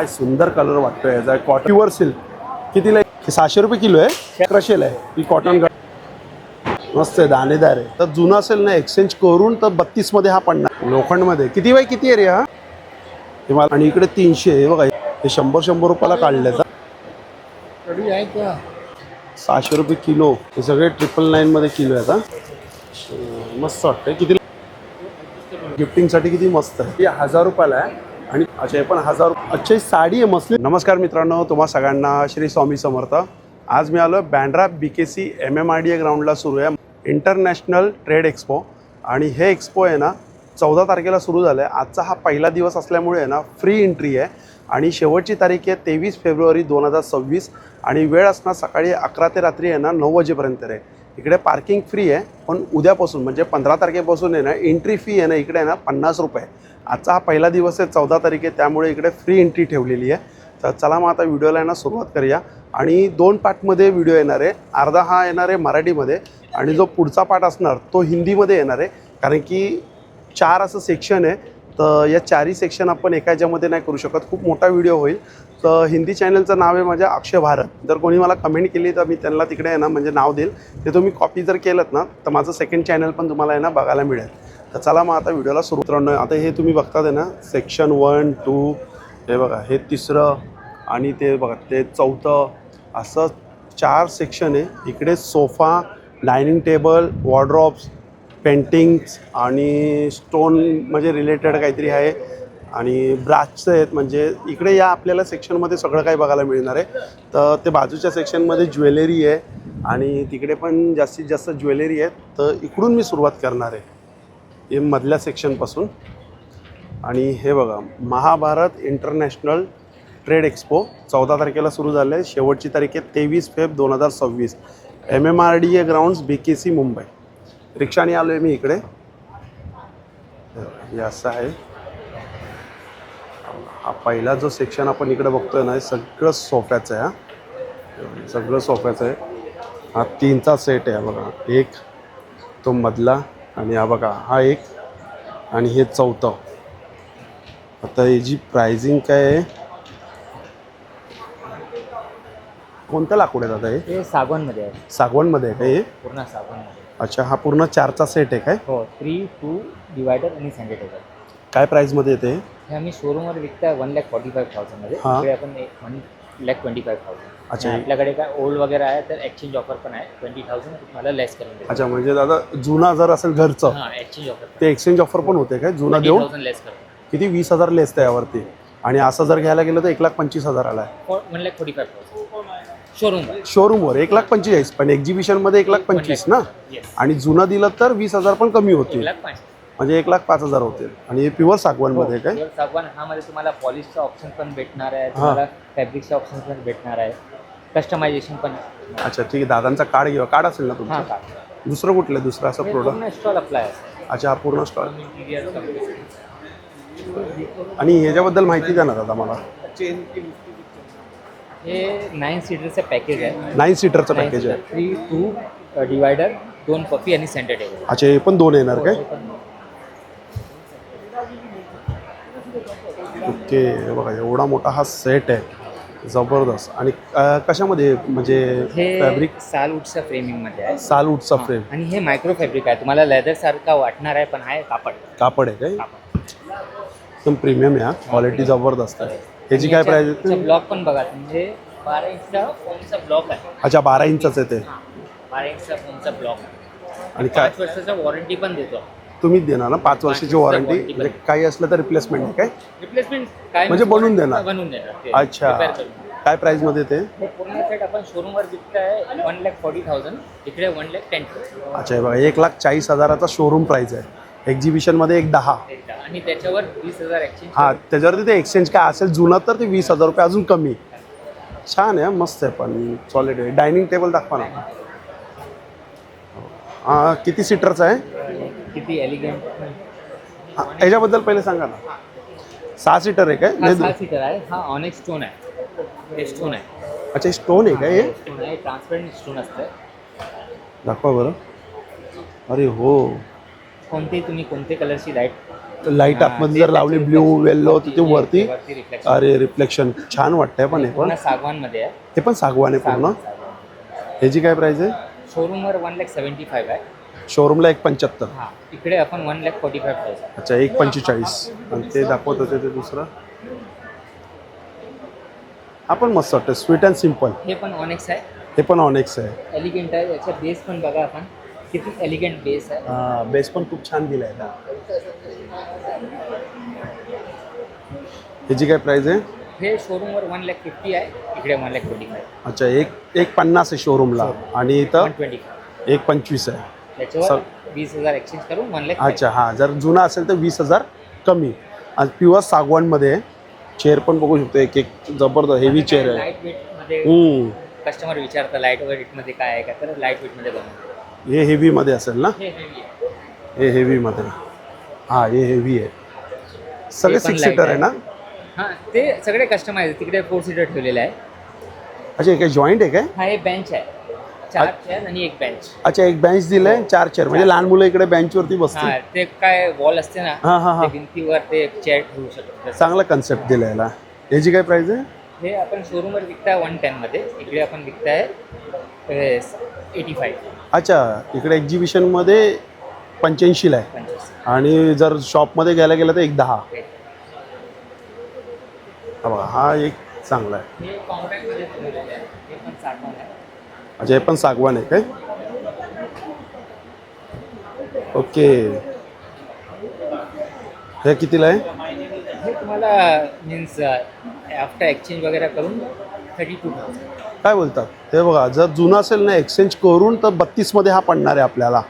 काय सुंदर कलर वाटतोय याचा. Cotton pure silk. कितीला आहे? 600 रुपये किलो आहे. क्रशेल आहे ही कॉटन. मस्त आहे, दाणेदार आहे. तर जुना असेल ना एक्सचेंज करून तर 32 मध्ये हा पडणार. लोखंडमध्ये किती बाय किती आहे रे हा? आणि इकडे 300 आहे बघा. हे 100 रुपयाला काढले तर 600 रुपये किलो. हे सगळे 999 मध्ये किलो आहे. आता मस्त वाटतंय. किती गिफ्टिंगसाठी किती मस्त आहे. हे 1000 रुपयाला आहे. आणि अच्छा हे पण 1000. अच्छा ही साडी आहे मस्त. नमस्कार मित्रांनो, तुम्हा सगळ्यांना श्री स्वामी समर्थ. आज मी आलो बँड्रा BKC MMRDA ग्राउंडला सुरू आहे इंटरनॅशनल ट्रेड एक्सपो. आणि हे एक्सपो आहे ना 14 तारखेला सुरू झालं आहे. आजचा हा पहिला दिवस असल्यामुळे आहे ना फ्री एंट्री आहे. आणि शेवटची तारीख आहे 23 फेब्रुवारी 2026. आणि वेळ असणार सकाळी 11 ते रात्री आहे ना 9 वाजेपर्यंत आहे. इकडे पार्किंग फ्री आहे. पण उद्यापासून म्हणजे 15 तारखेपासून आहे ना एंट्री फी आहे ना इकडे आहे ना 50 रुपये. आजचा हा पहिला दिवस आहे, 14 तारीख आहे, त्यामुळे इकडे फ्री एंट्री ठेवलेली आहे. तर चला मग आता व्हिडिओला आहे ना सुरुवात करूया. आणि 2 पार्टमध्ये व्हिडिओ येणार आहे. अर्धा हा येणार आहे मराठीमध्ये आणि जो पुढचा पार्ट असणार तो हिंदीमध्ये येणार आहे. कारण की 4 असं सेक्शन आहे. तर या 4ही सेक्शन आपण एका ह्याच्यामध्ये नाही करू शकत, खूप मोठा व्हिडिओ होईल. तर हिंदी चॅनलचं नाव आहे माझ्या अक्षय भारत. जर कोणी मला कमेंट केली तर मी त्यांना तिकडे आहे ना म्हणजे नाव देईल. ते तुम्ही कॉपी जर केलं ना तर माझं सेकंड चॅनल पण तुम्हाला आहे ना बघायला मिळेल. तर चला मग आता व्हिडिओला सुरू करणं. आता हे तुम्ही बघतात आहे ना सेक्शन 1, 2, हे बघा हे 3रं आणि ते बघा ते 4थं, असं 4 सेक्शन आहे. इकडे sofa, dining table, wardrobes, paintings आणि स्टोन म्हणजे रिलेटेड काहीतरी आहे. आणि ब्रासचं आहेत. म्हणजे इकडे या आपल्याला सेक्शनमध्ये सगळं काही बघायला मिळणार आहे. तर ते बाजूच्या सेक्शनमध्ये ज्वेलरी आहे आणि तिकडे पण जास्तीत जास्त ज्वेलरी आहे. तर इकडून मी सुरुवात करणार आहे हे मधल्या सेक्शनपासून. आणि हे बघा महाभारत इंटरनॅशनल ट्रेड एक्सपो 14 तारखेला सुरू झालं आहे. शेवटची तारीख आहे 23 फेब्रुवारी 2026. MMRDA grounds BKC Mumbai. रिक्षाने आलो आहे मी इकडे. हे असं आहे. हा पहिला जो सेक्शन आपण इकडे बघतोय ना हे सगळं सोफ्याचं आहे. हा सगळं सोफ्याचं आहे. हा 3चा सेट आहे बघा. एक तो मधला आणि हा बघा हा एक आणि हे 4थं. आता याची प्राइसिंग काय आहे? कोणतं लाकूड आहे दादा हे? सागवानमध्ये आहे. सागवानमध्ये आहे का हे? पूर्ण सागवानमध्ये. अच्छा हा पूर्ण 4चा सेट आहे काय? हो, 3, 2 डिवायडर आणि सेंटर टेबल. काय प्राइसमध्ये येते हे आम्ही शोरूमवर विकता 1,45,000 मध्ये. हां. इकडे आपण 1,25,000. अच्छा. आपल्याकडे काय ओल्ड वगैरे आहे तर एक्सचेंज ऑफर पण आहे. 20,000 तुम्हाला लेस करून देतो. अच्छा म्हणजे दादा जुना जर असेल घरचं हां, एक्सचेंज ऑफर ते एक्सचेंज ऑफर पण होते काय? जुना देऊन 20,000 लेस करतो. किती 20,000 लेस त्यावरती. आणि असं जर घ्यायला गेलं तर 1,25,000 आहे 1,45,000 शोरूम. शोरूमवर 1,45,000 पण एक्झिबिशनमध्ये 1,25,000 ना. आणि जुनं दिलं तर 20,000 पण कमी होतील. 1,05,000 म्हणजे 1,05,000 होतील. आणि हे प्युअर सागवानमध्ये काय? प्युअर सागवान. हा मध्ये तुम्हाला पॉलिशचा ऑप्शन पण भेटणार आहे. तुम्हाला फॅब्रिकचा ऑप्शन पण भेटणार आहे. कस्टमायझेशन पण. अच्छा ठीक आहे. दादांचा कार्ड घेऊ. कार्ड असेल ना तुमचं? हां का. दुसरं कुठलं दुसरं असं प्रोडक्ट? स्टॉल अप्लाय आहे. अच्छा हा पूर्ण स्टॉल. आणि ह्याच्याबद्दल माहिती द्या ना दादा मला. हे 9 सीटरचं पॅकेज आहे. 9 सीटरचं पॅकेज आहे. 3, 2 डिवायडर, 2 पफी आणि सेंटर टेबल. अच्छा हे पण 2 येणार काय? ओके हे बघा एवढा मोठा हा सेट आहे. जबरदस्त. आणि कशामध्ये म्हणजे हे फॅब्रिक? सालवूडच्या फ्रेमिंगमध्ये आहे. सालवूडचा फ्रेम. आणि हे मायक्रो फॅब्रिक आहे. तुम्हाला लेदर सारखा वाटणार आहे पण आहे कापड. कापड आहे काय? कापड. एकदम प्रीमियम आहे. क्वालिटी जबरदस्त आहे. ह्याची काय प्राइस आहे? ब्लॉक पण बघा. म्हणजे 12 इंचचा फोमचा ब्लॉक आहे. अच्छा 12 इंचच आहे ते. 12 इंचचा फोमचा ब्लॉक आहे. आणि काय 5 वर्षाचा वॉरंटी पण देतो. तुम्ही देणार ना 5 वर्षाची वॉरंटी? म्हणजे काही असलं तर रिप्लेसमेंट आहे काय? रिप्लेसमेंट काय म्हणजे बनवून देणार? बनवून देणार ते. अच्छा Repair करून. काय प्राइसमध्ये ते? हे पूर्ण सेट आपण शोरूमवर विकताय 1,40,000. इकडे 1,10,000. अच्छा हे बघा 1,40,000चा शोरूम प्राइस आहे. एक्झिबिशनमध्ये 1,10,000. आणि त्याच्यावर 20,000 एक्सचेंज. हां त्याच्यावरती ते एक्सचेंज काय असेल जुनं तर ते 20,000 रुपये अजून कमी. छान आहे मस्त आहे पण सॉलिड आहे. डायनिंग टेबल दाखवा ना. किती सीटरचा आहे? किती एलिगंट. याच्याबद्दल पहिले सांगा ना. 6 सीटर आहे काय? 6 सीटर आहे. हा ऑनेक्स स्टोन आहे. हे स्टोन आहे. अच्छा स्टोन आहे काय? हे स्टोन आहे. ट्रान्सपरंट स्टोन असतं. दाखवा बरं. अरे हो कोणते तुम्ही कोणते कलरची लाईट लाईट आतमध्ये जर लावली ब्ल्यू येल्लो तर ते वरती रिफ्लेक्शन अरे रिफ्लेक्शन छान वाटतंय पण हे पण पूर्ण सागवान मध्ये आहे. हे पण सागवान आहे पूर्ण. ह्याची काय प्राइस आहे? शोरूमवर 1,75,000 आहे. शोरूमला 1,75,000. हा इकडे आपण 1,45,000. अच्छा 1,45,000 आणि ते दाखवत होते ते दुसरं हा पण मस्त वाटतं स्वीट अँड सिम्पल. हे पण ऑनेक्स आहे. हे पण ऑनेक्स आहे. एलिगंट आहे. याचा बेस पण बघा आपण किती एलिगंट बेस आहे. हा बेस पण खूप छान दिला आहे. ह्याची काय प्राइस आहे? हे शोरूमवर 1,50,000 आहे. इकडे 1,25,000. अच्छा 1,50,000 आहे शोरूमला आणि इथं 125. 1,25,000 आहे. त्याच्यावर 20,000 एक्सचेंज करून 1,00,000. अच्छा हां जर जुना असेल तर 20,000 कमी. आणि प्युअर सागवानमध्ये चेअर पण बघू शकतो एक जबरदस्त हेवी चेअर आहे. लाईट वेटमध्ये कस्टमर विचारतं लाईट वेटमध्ये काय आहे का, तर लाईट वेटमध्ये बनवतो. हे हेवीमध्ये असेल ना? हे heavy आहे. हे हेवीमध्ये हां हे हेवी आहे. सगळे हे पण 6 सीटर आहे ना? हां ते सगळे कस्टमाइज. तिकडे 4 सीटर ठेवलेलं आहे. अच्छा हे काय जॉईंट आहे काय? हा हे बेंच आहे. 4 चेअर आणि एक बेंच. अच्छा एक बेंच दिलंय 4 चेअर म्हणजे लहान मुलं इकडे बेंचवरती बसतील. हा ते काय वॉल असते ना, हां हां हां ते भिंतीवर ते चेअर ठेवू शकतो. चांगला कन्सेप्ट दिला याला. ह्याची काय प्राइस आहे? हे आपण शोरूमवर विकताय 110 मध्ये. इकडे आपण विकताय 85. अच्छा इकडे एक्झिबिशनमध्ये 85ला आहे 25. आणि जर शॉपमध्ये घ्यायला गेलं तर 10. हा बघा हा एक चांगला आहे. हे कॉम्पॅक्टमध्ये ठेवलेलं आहे. हे पण सागवान आहे. अच्छा हे पण सागवान आहे काय? ओके हे कितीला आहे? हे तुम्हाला मीन्स आफ्टर एक्सचेंज वगैरे करून 32,000. काय बोलतात? हे बघा जर जुनं असेल ना एक्सचेंज करून तर 32मध्ये हा पडणार आहे आपल्याला.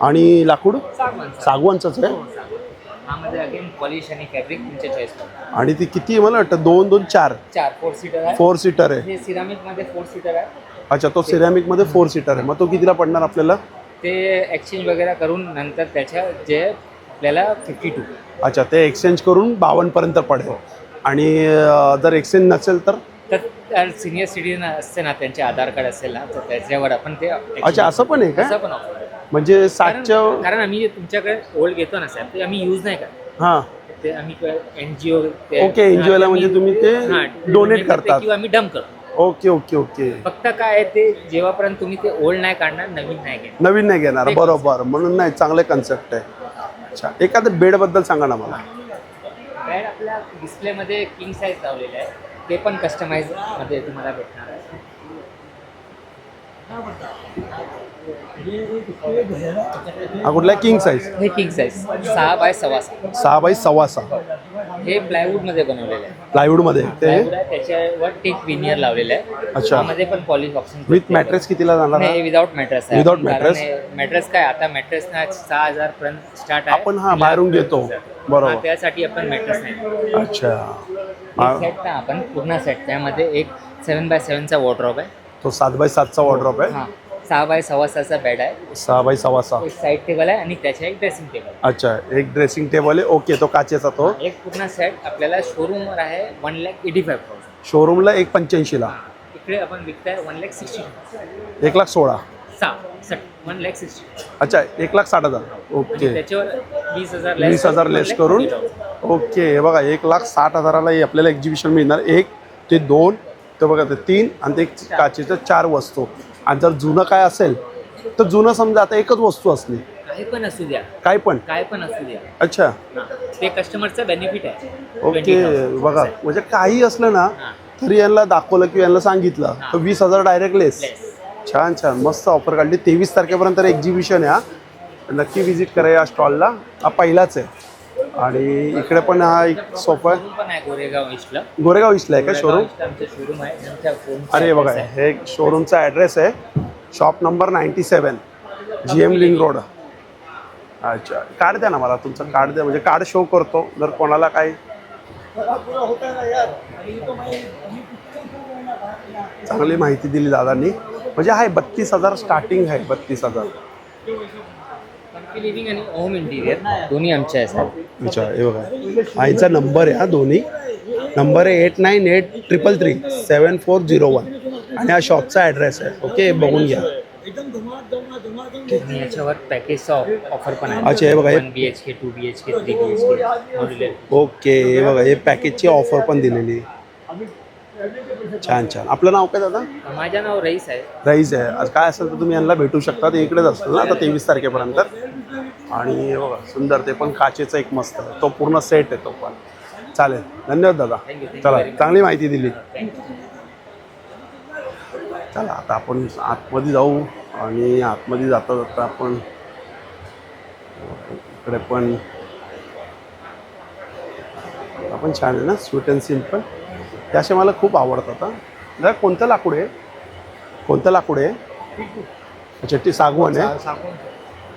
आणि लाकूड सागवान सागवानचंच आहे. ह्यामध्ये अगेन पॉलिश आणि फॅब्रिक तुमच्या चॉईस. आणि ती किती मला वाटतं 2 2 4 4 सीटर आहे. 4 सीटर आहे. हे सिरामिकमध्ये 4 सीटर आहे. अच्छा तो सिरॅमिकमध्ये 4 सीटर आहे. मग तो कितीला पडणार आपल्याला? ते एक्सचेंज वगैरे करून नंतर त्याच्या जे आपल्याला 52. अच्छा ते एक्सचेंज करून 52पर्यंत पडेल. आणि जर एक्सचेंज नसेल तर सिनियर सिटीजन असते ना, त्यांचे आधार कार्ड असेल ना, तर त्याच्यावर आपण ते अच्छा असं पण आहे असं का? पण offer आहे. म्हणजे 7च्या कारण आम्ही तुमच्याकडे ओल्ड घेतो ना साहेब, ते आम्ही यूज नाही करत. हां ते आम्ही NGO ओके NGOला म्हणजे तुम्ही ते डोनेट करतात. किंवा आम्ही डंप करतो. ओके ओके ओके फक्त काय आहे ते जेव्हापर्यंत तुम्ही ते ओल्ड नाही काढणार, नवीन नाही घेणार. नवीन नाही घेणार बरोबर. म्हणून नाही चांगले कन्सेप्ट आहे. अच्छा एखादं बेडबद्दल सांगा ना मला. बेड आपल्या डिस्प्लेमध्ये किंग साईज लावलेलं आहे. ते पण कस्टमाइज मध्ये तुम्हाला भेटणार आहे. हा कुठला किंग साईज? हे किंग साईज 6 बाय 6.5. 6 बाय 6.5. हे प्लायवूड मध्ये बनवलेलं आहे. प्लायवूडमध्ये ते प्लायवूड आहे, त्याच्यावर टिक विनियर लावलेलं आहे. अच्छा. त्यामध्ये पण पॉलिश ऑप्शन विथ मॅट्रेस कितीला जाणार? नाही विदाउट मॅट्रेस आहे. Without mattress? मॅट्रेस काय आता मॅट्रेस ना 6,000 पर्यंत स्टार्ट आहे. आपण हा बाहेरून घेतो बरोबर. हा, त्यासाठी आपण मॅट्रेस नाही. अच्छा सेट ना आपण पूर्ण सेट. त्यामध्ये एक 7 बाय 7चा वॉर्डरोब आहे. तो 7 बाय 7चा वॉर्डरोब आहे. हा 6 बाय 6.5चा बेड आहे. 6 बाय 6.5. एक साईड टेबल आहे आणि त्याच्या एक ड्रेसिंग टेबल आहे. अच्छा एक ड्रेसिंग टेबल आहे. ओके तो काचेचा तो एक पूर्ण सेट आपल्याला शोरूमवर आहे 1,85,000. शोरूमला 1,85,000ला. इकडे आपण विकताय 1,60,000. 1,16,000. 1,60,000. अच्छा 1,60,000. ओके त्याच्यावर 20,000 20,000 लेस करून ओके हे बघा 1,60,000ला हे आपल्याला एक्झिबिशन मिळणार. 1 ते 2 ते बघा ते 3 आणि ते काचेच्या 4 वस्तू. आणि जर जुनं काय असेल तर जुनं समजा आता एकच वस्तू असली काय पण असू द्या, काय पण असू द्या. अच्छा ते कस्टमरचा बेनिफिट आहे. ओके 20,000. बघा म्हणजे काही असलं ना हां. तरी यांना दाखवलं किंवा यांना सांगितलं तर 20,000 डायरेक्ट लेस. छान छान मस्त ऑफर काढली. 23 तारखेपर्यंत एक्झिबिशन आहे. हा नक्की व्हिजिट करा या स्टॉलला. हा पहिलाच आहे. आणि इकडे पण हा एक सोफा आहे. शोरूम पण आहे गोरेगाव ईस्टला. गोरेगाव ईस्टला आहे का शोरूम? आमचं शोरूम आहे. त्यांच्या फोनचा अरे बघा address आहे. हे शोरूमचा ॲड्रेस आहे. Shop number 97 GM link road. अच्छा कार्ड द्या ना मला. तुमचं कार्ड द्या म्हणजे कार्ड शो करतो जर कोणाला काही. चांगली माहिती दिली दादांनी. म्हणजे आहे 32,000 स्टार्टिंग आहे. 32,000. कम्फी लिव्हिंग आणि होम इंटिरियर दोन्ही आमचे आहेत. अच्छा हे बघा आईचा नंबर आहे हा. दोन्ही नंबर आहे 8983337401 आणि हा शॉपचा ॲड्रेस आहे. ओके बघून घ्या. आणि याच्यावर पॅकेजचा ऑफर पण आहे. अच्छा, हे बघा, हे 1 BHK 2 BHK 3 BHK modular. Okay. हे बघा, हे पॅकेजची ऑफर पण दिलेली. छान छान. आपलं नाव काय दादा? माझं नाव रईस आहे. राईज आहे. आज काय असेल तर तुम्ही यांना भेटू शकता. ते इकडेच असतील ना आता 23 तारखेपर्यंत. आणि हे बघा सुंदर, ते पण काचेचा एक मस्त आहे. तो पूर्ण सेट आहे तो पण. चालेल, धन्यवाद दादा. Thank you चला, very much. चांगली माहिती दिली. थँक्यू. चला आता आपण आतमध्ये जाऊ. आणि आतमध्ये जाता जाता आपण इकडे पण छान आहे ना, स्वीट अँड सिम्पल. ते असे मला खूप आवडतात. दादा कोणतं लाकूड आहे? कोणतं लाकूड आहे? अच्छा, ती सागवान आहे.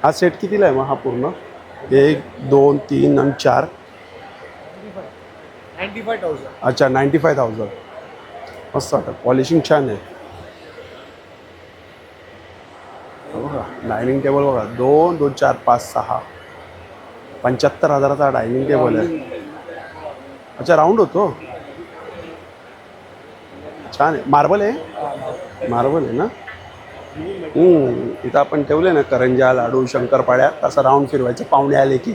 हा सेट कितीला आहे मग हा पूर्ण? 1 2 3 आणि 4. 95,000. अच्छा, 95,000. मस्त वाटतं, पॉलिशिंग छान आहे. बघा डायनिंग टेबल बघा, 2 2 4 5 6 75,000चा डायनिंग टेबल आहे. अच्छा, राऊंड होतो. छान आहे. मार्बल आहे? मार्बल आहे ना. इथं आपण ठेवले ना करंजा, लाडू, शंकरपाड्या, असं राऊंड फिरवायचं. पाहुणे आले की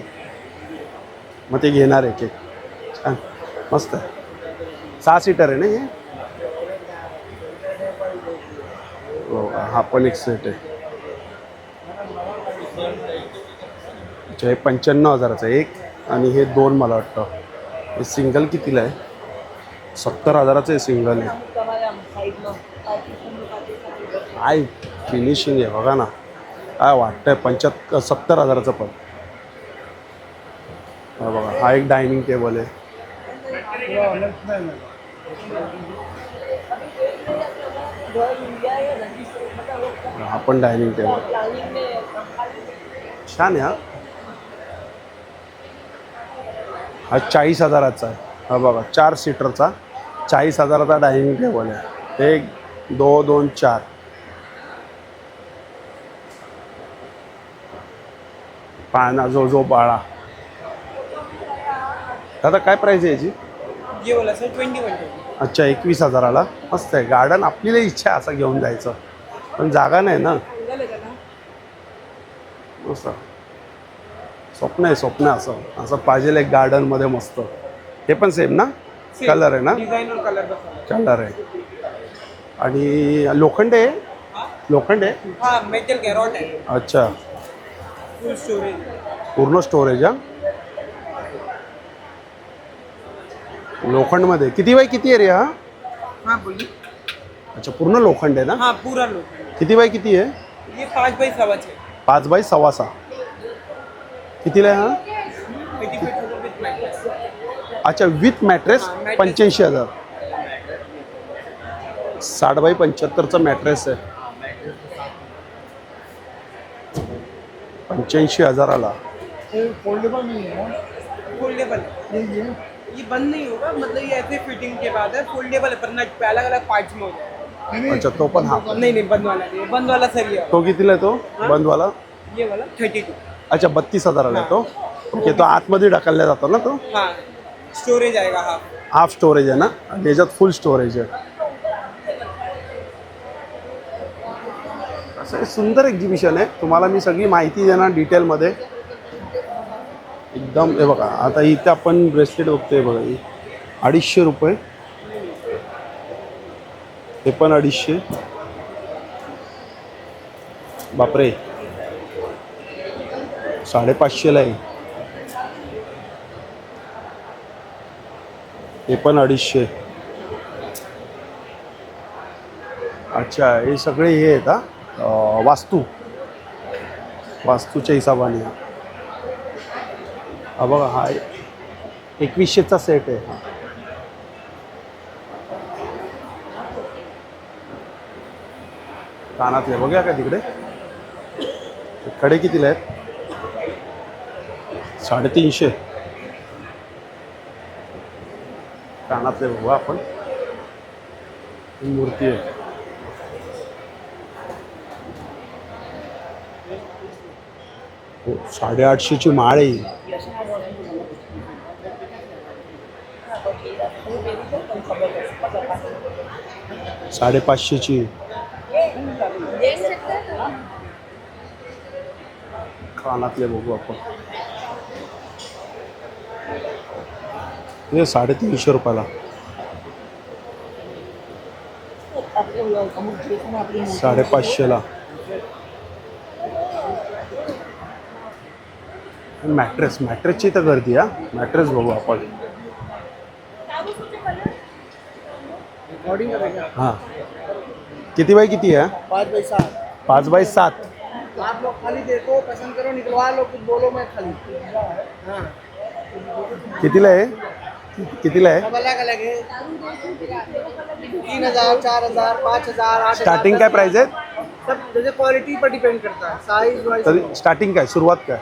मग ते घेणार आहे केक. छान मस्त आहे. 6 सीटर आहे ना हे. हो, हा पण एक सेट आहे. अच्छा, हे 95,000चं एक आणि हे 2 मला वाटतं. हे सिंगल कितीला आहे? 70,000चं आहे सिंगल आहे. काय फिनिशिंग आहे बघा ना, काय वाटतंय. 70,000चं पण. हा बघा, हा एक डायनिंग टेबल आहे. हा पण डायनिंग टेबल छान आहे. हा 40,000चा आहे. हा बघा, 4 सीटरचा 40,000चा डायनिंग टेबल आहे. 1 2 2 4. पाना जो बाळा. दादा काय प्राईस आहे याची? ये वाला सर 21,000. अच्छा, 21,000ला. मस्त आहे. गार्डन आपली लई इच्छा आहे असं घेऊन जायचं, पण जागा नाही ना. मस्त स्वप्न आहे असं पाहिजे एक गार्डनमध्ये मस्त. हे पण सेम ना कलर आहे ना? डिझाइन और कलर का कलर आहे. आणि लोखंड आहे? लोखंड आहे. हाँ मेटल का रॉड है. अच्छा, फुल स्टोरेज. पूर्ण स्टोरेज. हा लोखंडमध्ये किती बाय किती आहे रे हा? हाँ बोलिए. अच्छा, पूर्ण लोखंड आहे ना. हाँ पूरा लोग. किती बाय किती आहे? ये 5 बाई 6. 5 बाय 6.5. कितीला आहे हा? 85,000 विथ मैट्रेस. अच्छा, विथ मॅट्रेस हा, mattress. 85,000. 60 बाय 75चं मॅट्रेस आहे. 85,000ला. फोल्डेबल नहीं है. फोल्डेबल. ये बंद नहीं होगा, मतलब ये ऐसे फिटिंग के बाद है. फोल्डेबल है पर नट पे अलग अलग पार्ट्स में हो जाए. अच्छा, तो पण हा. नहीं बंद वाला नहीं. बंद वाला सही है. तो कितीला आहे तो बंदवाला? ये वाला 32. अच्छा, 32,000ला आहे तो. ओके, तो आतमध्ये ढकलला जातो ना तो. हाँ स्टोरेज आएगा. हाँ हाफ स्टोरेज आहे ना, आणि याच्यात फुल स्टोरेज आहे. असं हे सुंदर एक्झिबिशन आहे. तुम्हाला मी सगळी माहिती देणार डिटेलमध्ये एकदम. हे बघा, आता इथे आपण ब्रेसलेट बघतोय बघा, ही 250 रुपये. हे पण 250. बापरे, 550ला आहे. हे पण 250. अच्छा, हे सगळे हे आहेत हा वास्तूच्या हिशोबाने. हा बघा, हा 2100चा सेट आहे हा. कानातले बघूया का तिकडे? कडे कितीला आहेत? 350. कानातले बघू आपण. ही मूर्ती आहे. हो, 850ची माळ आहे. 550ची. कानातले बघू आपण. हे 350 रुपयाला. 550ला. मॅट्रेसची तर गर्दी हा. मॅट्रेस बघू आपण. हां किती बाय किती आहे? 5 बाय 7. आप लोग खाली देखो, पसंद करो, निकलवा लो, कुछ बोलो, मैं खाली. हाँ. कितीला आहे? कितीला आहे? सब अलग अलग है. 3000, 4000, 5000, 8000. स्टार्टिंग काय प्राइस आहे? सब जैसे क्वालिटी पर डिपेंड करता है, साइज वाइज. तरी स्टार्टिंग काय, सुरुवात काय?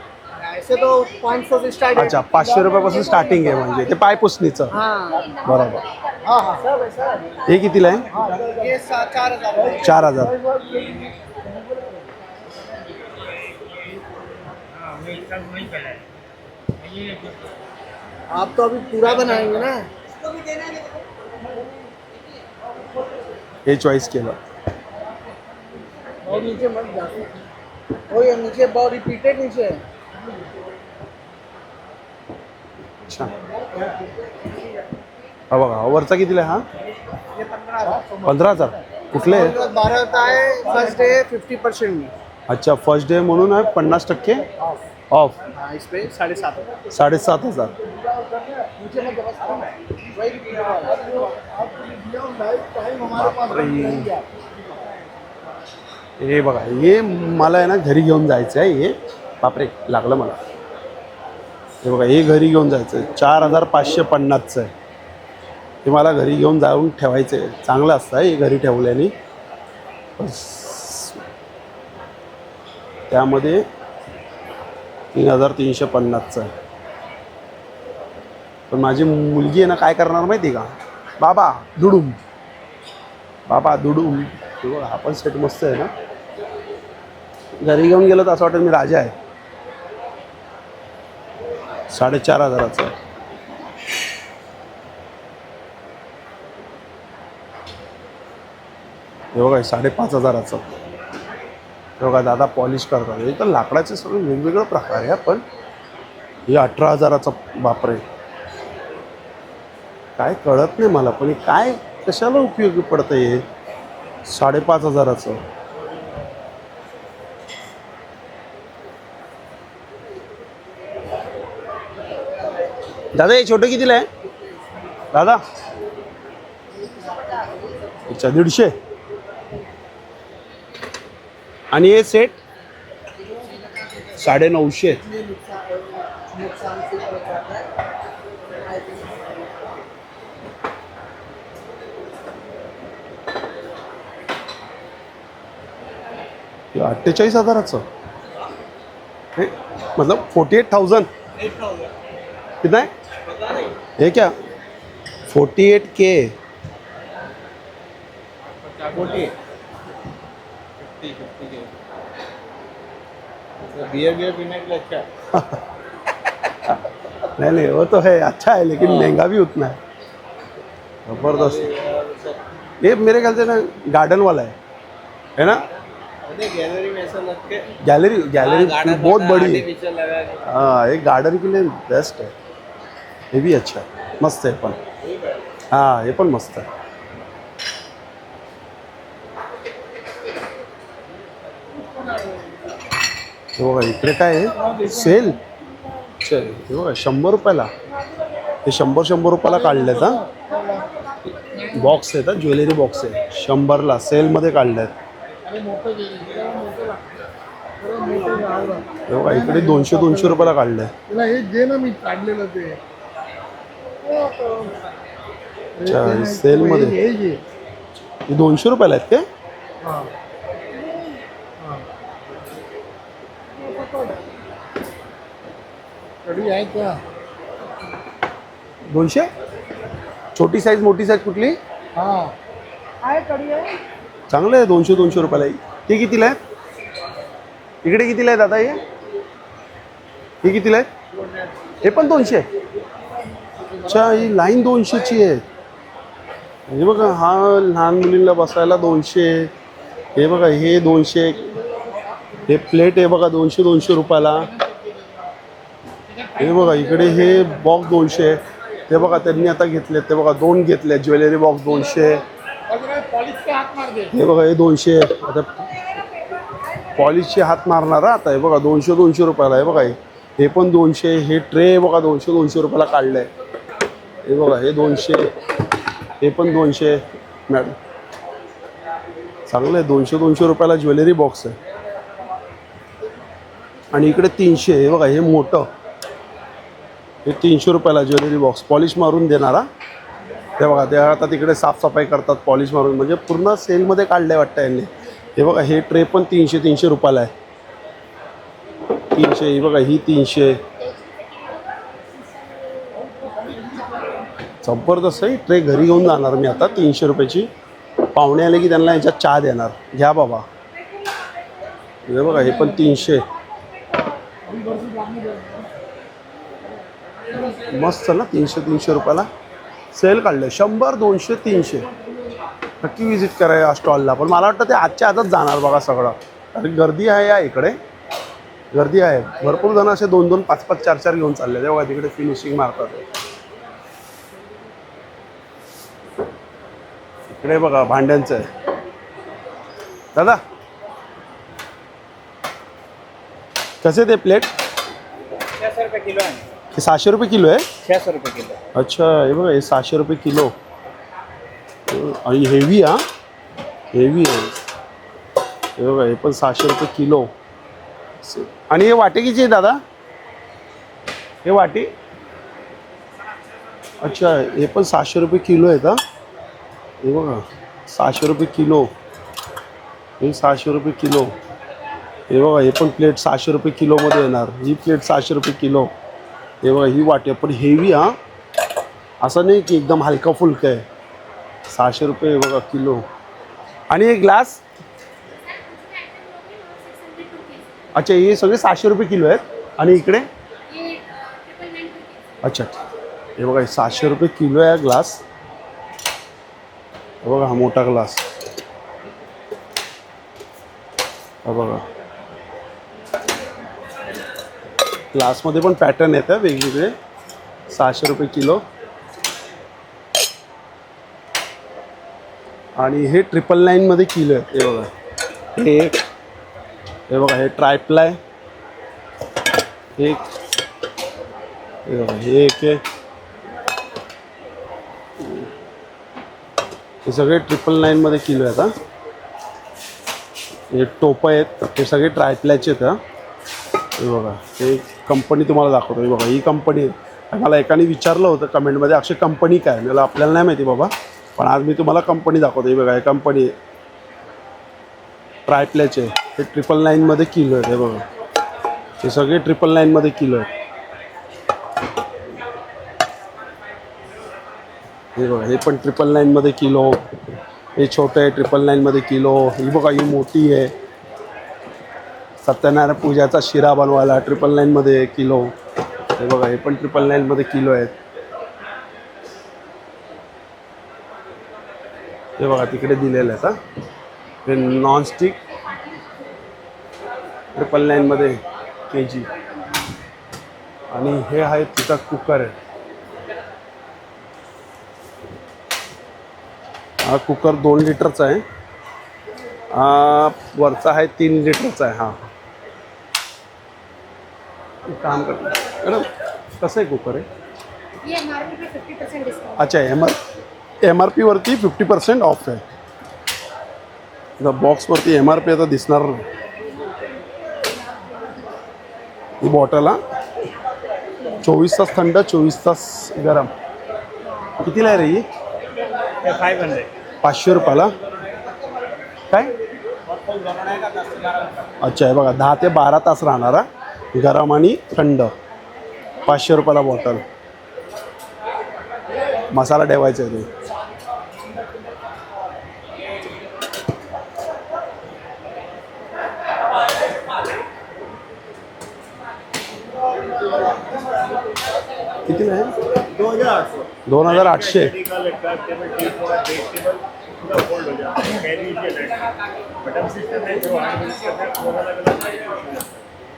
ऐसे तो 500 से स्टार्ट है. अच्छा 500 रुपयापासून स्टार्टिंग आहे म्हणजे ते पाय पुसणीचं. हाँ बरोबर. हाँ हाँ सब है सर. हे कितीला आहे? ये 4000. 4000. आप तो अभी पूरा बनाएंगे ना. हे चॉईस केलं. और नीचे मत जाओ. ओ ये नीचे बहुत रिपीटेड नीचे है. अच्छा हा बघा वरचा कितीला आहे हा? ये 15,000. 15,000. कुठले आहे? 12 होता है फर्स्ट डे 50% में. अच्छा फर्स्ट डे म्हणून आहे 50% ऑफ. हाँ इस पे 7,500. 7,500. नीचे मत जाओ. वही रिपीटेड वाला. टाइम हमारे पास नहीं है. हे बघा हे मला आहे ना घरी घेऊन जायचं आहे. हे बापरे लागलं मला. हे बघा हे घरी घेऊन जायचं आहे. 4,550चं आहे. हे मला घरी घेऊन जाऊन ठेवायचं आहे. चांगलं असतं हे घरी ठेवल्याने. त्यामध्ये 3,350चं आहे. पण माझी मुलगी आहे ना काय करणार माहिती आहे का? बाबा दुडूम. हे बघा हा पण सेट मस्त आहे ना. घरी घेऊन गेलं तर असं वाटेल मी राजा आहे. 4,500चं आहे. हे बघा 5,500चं. हे बघा दादा पॉलिश करतात. हे तर लाकडाचे सगळे वेगवेगळे प्रकार आहे. पण हे 18,000चं. बापरे काय कळत नाही मला. पण हे काय कशाला उपयोगी पडतं हे? 5,500चं. दादा हे छोटं कितीला आहे दादा? अच्छा 150. आणि हे सेट 950. हे 48,000चं. हे मतलब 48,000. कितना है ये? क्या 48K? 50K. बियर पीने के लिए अच्छा. नहीं वो तो है अच्छा है लेकिन महंगा भी उतना है. जबरदस्त. ये मेरे ख्याल से ना गार्डन वाला है ना? गैलरी में ऐसा लग के. गैलरी बहुत बड़ी है. लगा. हाँ एक गार्डन के लिए बेस्ट है. ये भी अच्छा है. मस्त है पण. हाँ ये पण मस्त है. हे बघा इकडे काय आहे सेल. हे बघा 100 रुपयाला. हे 100 रुपयाला काढलेत हा. बॉक्स आहेत हा. ज्वेलरी बॉक्स आहे 100ला सेलमध्ये काढलेत. हे बघा इकडे 200 रुपयाला काढलंय. हे जे ना मी काढलेलं ते. अच्छा सेलमध्ये हे 200 रुपयाला आहेत ते. कडी आहे का? 200. छोटी साईज मोठी साईज कुठली? हां आहे कडी आहे. चांगलं आहे 200 रुपयाला. ते कितीला आहे? इकडे कितीला आहे दादा? हे कितीला आहे? हे पण 200. अच्छा ही लाईन 200ची आहे. हे बघा हा लहान मुलींना बसायला 200. हे बघा हे 200. हे प्लेट आहे बघा 200 रुपयाला. हे बघा इकडे हे बॉक्स 200 आहे. ते बघा त्यांनी आता घेतले, ते बघा 2 घेतले. Jewellery box 200. हे बघा हे 200. आता पॉलिशचे हात मारणार आता. हे बघा 200 रुपयाला. हे बघा हे पण 200. हे ट्रे बघा 200 रुपयाला काढलं आहे. हे बघा हे 200. हे पण 200. मॅडम चांगलं आहे. 200 रुपयाला ज्वेलरी बॉक्स आहे. आणि इकडे 300. हे बघा हे मोठं. हे 300 रुपयाला ज्वेलरी बॉक्स. पॉलिश मारून देणारा. ते बघा ते आता तिकडे साफसफाई करतात पॉलिश मारून. म्हणजे पूर्ण सेलमध्ये काढलं आहे वाटतं यांनी. हे बघा हे ट्रे पण 300 रुपयाला आहे. 300. ही बघा ही 300. जबरदस्त आहे. ट्रे घरी घेऊन जाणार मी आता 300 रुपयाची. पाहुणे आले की त्यांना याच्यात चहा देणार. घ्या बाबा. हे बघा हे पण 300. मस्त ना. 300 रुपयाला सेल काढलं. 100, 200, 300. नक्की विजिट करा या स्टॉलला. पण मला वाटतं ते आजच्या आजच जाणार बघा सगळं. कारण गर्दी आहे या इकडे. गर्दी आहे. भरपूर जण असे 2-2, 5-5, 4-4 घेऊन चालले. ते बघा तिकडे फिनिशिंग मारतात. इकडे बघा भांड्यांचं आहे. दादा कसे ते प्लेट? 600 रुपये किलो आहे. हे 600 रुपये किलो आहे. 600 रुपये किलो. अच्छा हे बघा हे 600 रुपये किलो. आणि हेवी हा. हेवी आहे. हे बघा हे पण 600 रुपये किलो. आणि हे वाटे किती आहे दादा? हे वाटी अच्छा हे पण 600 रुपये किलो आहे का? हे बघा 600 रुपये किलो. हे 600 रुपये किलो. हे बघा हे पण प्लेट 600 रुपये किलोमध्ये येणार. ही प्लेट 600 रुपये किलो. हे बघा ही वाटी पण हेवी हा. असं नाही की एकदम हलका फुलका आहे. 600 रुपये बघा किलो. आणि हे ग्लास अच्छा हे सगळे 600 रुपये किलो आहेत. आणि इकडे अच्छा हे बघा 600 रुपये किलो आहे ग्लास. हे बघा हा मोठा ग्लास. हा बघा ग्लासमध्ये पण पॅटर्न येतं वेगवेगळे. 600 रुपये किलो. आणि हे 999 मध्ये किलो आहे. हे बघा हे एक. हे बघा हे ट्रायप्लाय. एक. हे बघा हे एक आहे. हे सगळे 999 मध्ये किलो आहेत. हा हे टोपं आहेत. हे सगळे ट्रायप्लायचे आहेत. हा हे बघा हे कंपनी तुम्हाला दाखवतो. हे बघा ही कंपनी आहे. मला एकाने विचारलं होतं कमेंटमध्ये अक्षय कंपनी काय. मला आपल्याला नाही माहिती बाबा. पण आज मी तुम्हाला कंपनी दाखवतो. हे बघा हे कंपनी ट्रायप्लायचे. हे 999 मध्ये किलो आहेत. हे बघा हे सगळे 999 मध्ये किलो आहेत. हे बघा हे पण 999 मध्ये किलो. हे छोटं आहे 999 मध्ये किलो. ही बघा ही मोठी आहे. सत्यनारायण पूजाचा शिरा बनवायला 999 मध्ये किलो. हे बघा हे पण 999 मध्ये किलो आहेत. हे बघा तिकडे दिलेलं आहे. हे नॉनस्टिक 999 मध्ये kg. आणि हे आहे तिचा कुकर आहे. हा कुकर 2 लिटरचा आहे. वरचा आहे 3 लिटरचा आहे. हा काम करतो मॅडम. कसं आहे कुकर आहे? ये MRP पे 50% डिस्काउंट. अच्छा MRP वरती 50% ऑफ आहे. बॉक्सवरती MRP आता दिसणार नाही. ही बॉटल हा 24 तास थंड 24 तास गरम. कितीला आहे रे ही? 500. 500 रुपयाला. काय अच्छा हे बघा 10 ते 12 तास राहणारा गरम आणि थंड. 500 रुपयाला बॉटल. मसाला ठेवायचा आहे ते. कितीला आहे? 2800.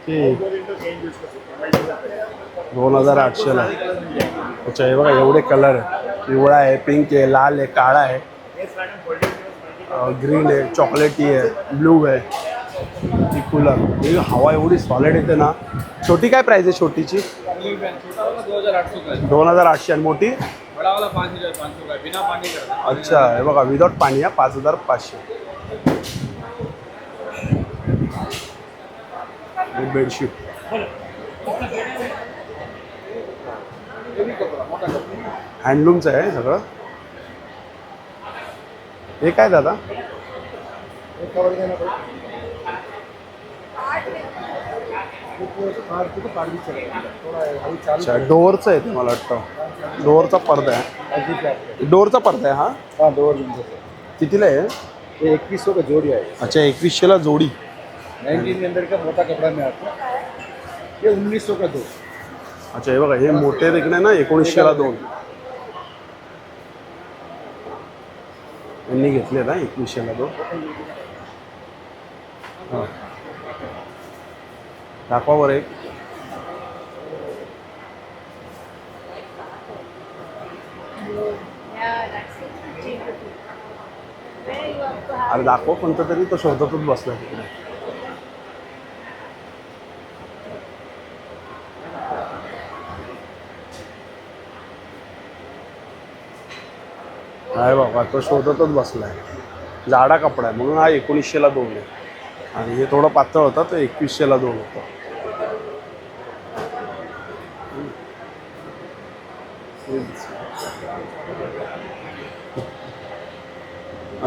ठीक 2800ला. अच्छा हे बघा एवढे कलर आहे. पिवळा आहे, पिंक आहे, लाल आहे, काळा आहे, ग्रीन आहे, चॉकलेटी आहे, ब्लू आहे. ही कूलर ही हवा एवढी सॉलिड येते ना. छोटी काय प्राइस आहे छोटीची? 2800 आणि मोठी? अच्छा हे बघा विदाउट पाणी आहे 5500. बेडशीट हँडलूमचं आहे सगळं. हे काय दादा? अच्छा डोअरचं आहे ते मला वाटतं. डोअरचा पडदा आहे. डोअरचा पडदा आहे हा. हाँ डोर कितीला आहे? ये 2100 का जोड़ी है. अच्छा 2100ला जोडी. 19 के अंदर का मोटा कपड़ा में आता है. ये 1900 का दो. अच्छा हे बघा हे मोठे देखणे ना 1900ला 2. यांनी घेतले ना 2100ला 2. हां दाखवा बरं एक. Yeah, that's it. Where you have to have अरे दाखव कोणतं तरी. तो शोधतच बसला तिकडे. आहे बाबा तो शोधतच बसलाय. जाडा कपडा आहे म्हणून हा 1900ला 2 आहे. आणि हे थोडं पातळ होतं तर 2100ला 2 होतं.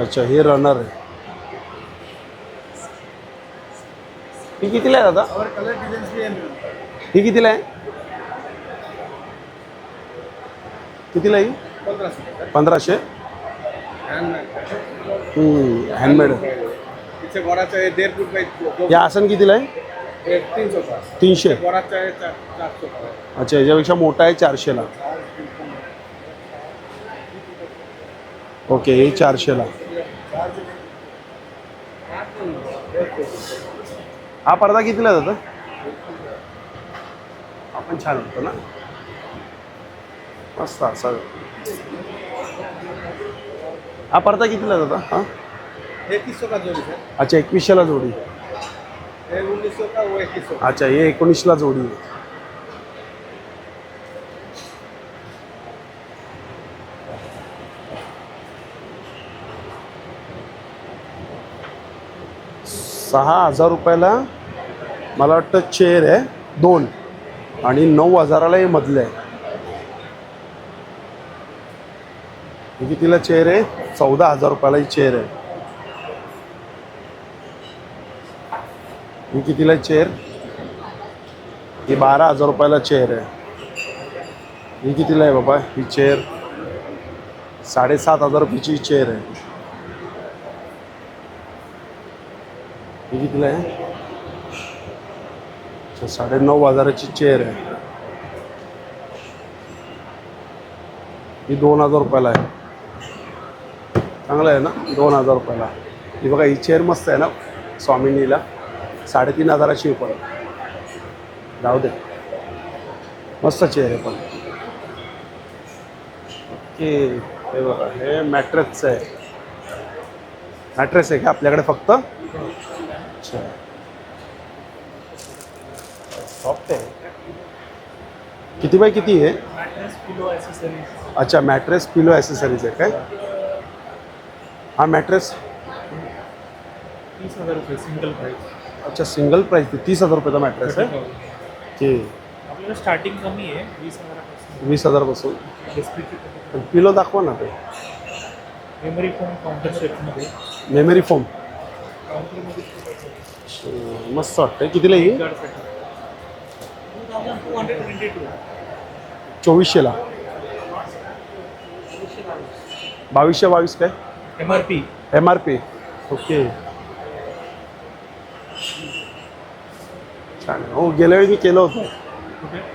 अच्छा हे रनर आहे. ही कितीला आहे दादा? और कलर डिजाइन भी है. ही कितीला आहे? कितीला आहे ही? 1500. हँडमेड. पीछे बोरा चाहिए 1.5 फुट का. या आसन कितीला आहे? 300 का. 300. बोरा चाहिए 400 का. अच्छा याच्यापेक्षा मोठा आहे 400ला. ओके हे 400ला. हा पडदा कितीला आहे दादा? आपण छान होतो ना मस्त असा. हा पडदा कितीला आहे दादा? हा 2100 का जोड़ी है. अच्छा 2100ला जोडी. ये 1900 का वो 2100. अच्छा हे 19ला जोडी आहे. ₹6000 मला वाटतं चेअर आहे 2 आणि 9000ला हे मधलं आहे. हे कितीला चेअर आहे? ₹14,000 ही चेअर आहे. ही कितीला चेअर? ही ₹12,000 चेअर आहे. ही कितीला आहे बाबा ही चेअर? ₹7,500ची चेअर आहे. ही कितीला आहे? 9,500ची चेअर आहे. ही ₹2,000 आहे. चांगलं आहे ना? ₹2,000. ही बघा ही चेअर मस्त आहे ना स्वामिनीला. 3,500ची पण जाऊ दे मस्त चेअर आहे पण. ओके हे बघा हे मॅट्रेसचं आहे. मॅट्रेस आहे का आपल्याकडे फक्त? अच्छा सॉफ्ट आहे. किती बाय किती आहे? अच्छा मॅट्रेस पिलो ॲसेसरीज आहे काय? हा मॅट्रेस 30,000 रुपये सिंगल प्राइस. अच्छा सिंगल प्राइस ₹30,000चा मॅट्रेस आहे. की आपल्याला स्टार्टिंग कमी आहे 20,000पासून. 20,000पासून. डिस्प्लेची पिलो दाखवा ना ते. मेमरी फोम काउंटर शेपमध्ये. मेमरी फोम काउंटरमध्ये मस्त वाटतं. कितीला येईल? 2222. 2400ला. 2222 काय MRP. MRP? ओके छान. हो गेल्या वेळी मी केलं होतं.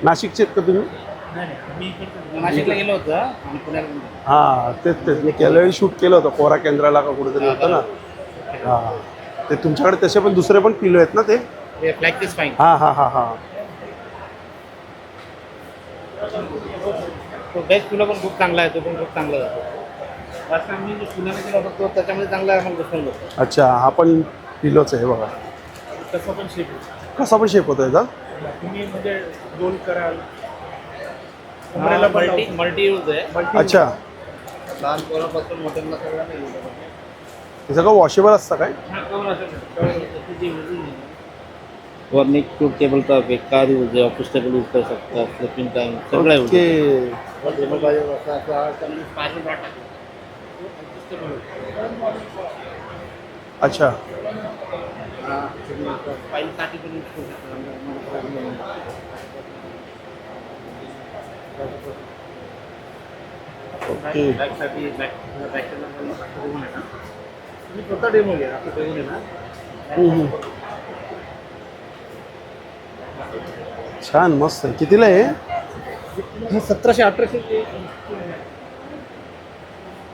नाशिकचे आहेत का तुम्ही? नाही नाही आम्ही इकडे नाशिकला गेलो होतं आणि पुण्याला पण गेलो. हां तेच मी केलं शूट केलं होतं कोरा केंद्राला का कुठेतरी होतं ना. हां ते तुमच्याकडे तसे पण दुसरे पण पिलो आहेत ना ते. ते फ्लॅग दिस फाईन. हां हां हां हां तो बेस्ट तुला पण खूप चांगला आहे, तो पण खूप चांगला जातो. लास्ट टाइम मी जो पुण्याला गेलो होतो तो त्याच्यामध्ये चांगला आम्हाला बसवलं होतं. अच्छा हा पण पिलोच आहे बघा. तसं पण शेप आहे. कसा पण शेप होतो याचा. तुम्ही म्हणजे रोल कराल कमरेला पण मल्टी लावू. मल्टी यूज आहे. अच्छा लहान पोरापासून मोठ्यांना सगळ्यांना यूज आहे. हे सगळं वॉशेबल असतं काय. और नेक टू टेबल टॉप है, कार यूज है, ऑफिस टेबल यूज कर सकता है, स्लीपिंग टाइम सगळं यूज ओके और टेबल बाजू असा असा चांगली स्पायरल रॉड आहे. अच्छा फाईलसाठी पण यूज करू शकतो. ओके बॅकसाठी बॅकला तुम्ही स्वतः डेमो घ्या. आपलं डेमो आहे ना. छान मस्त आहे. कितीला आहे. 1700-1800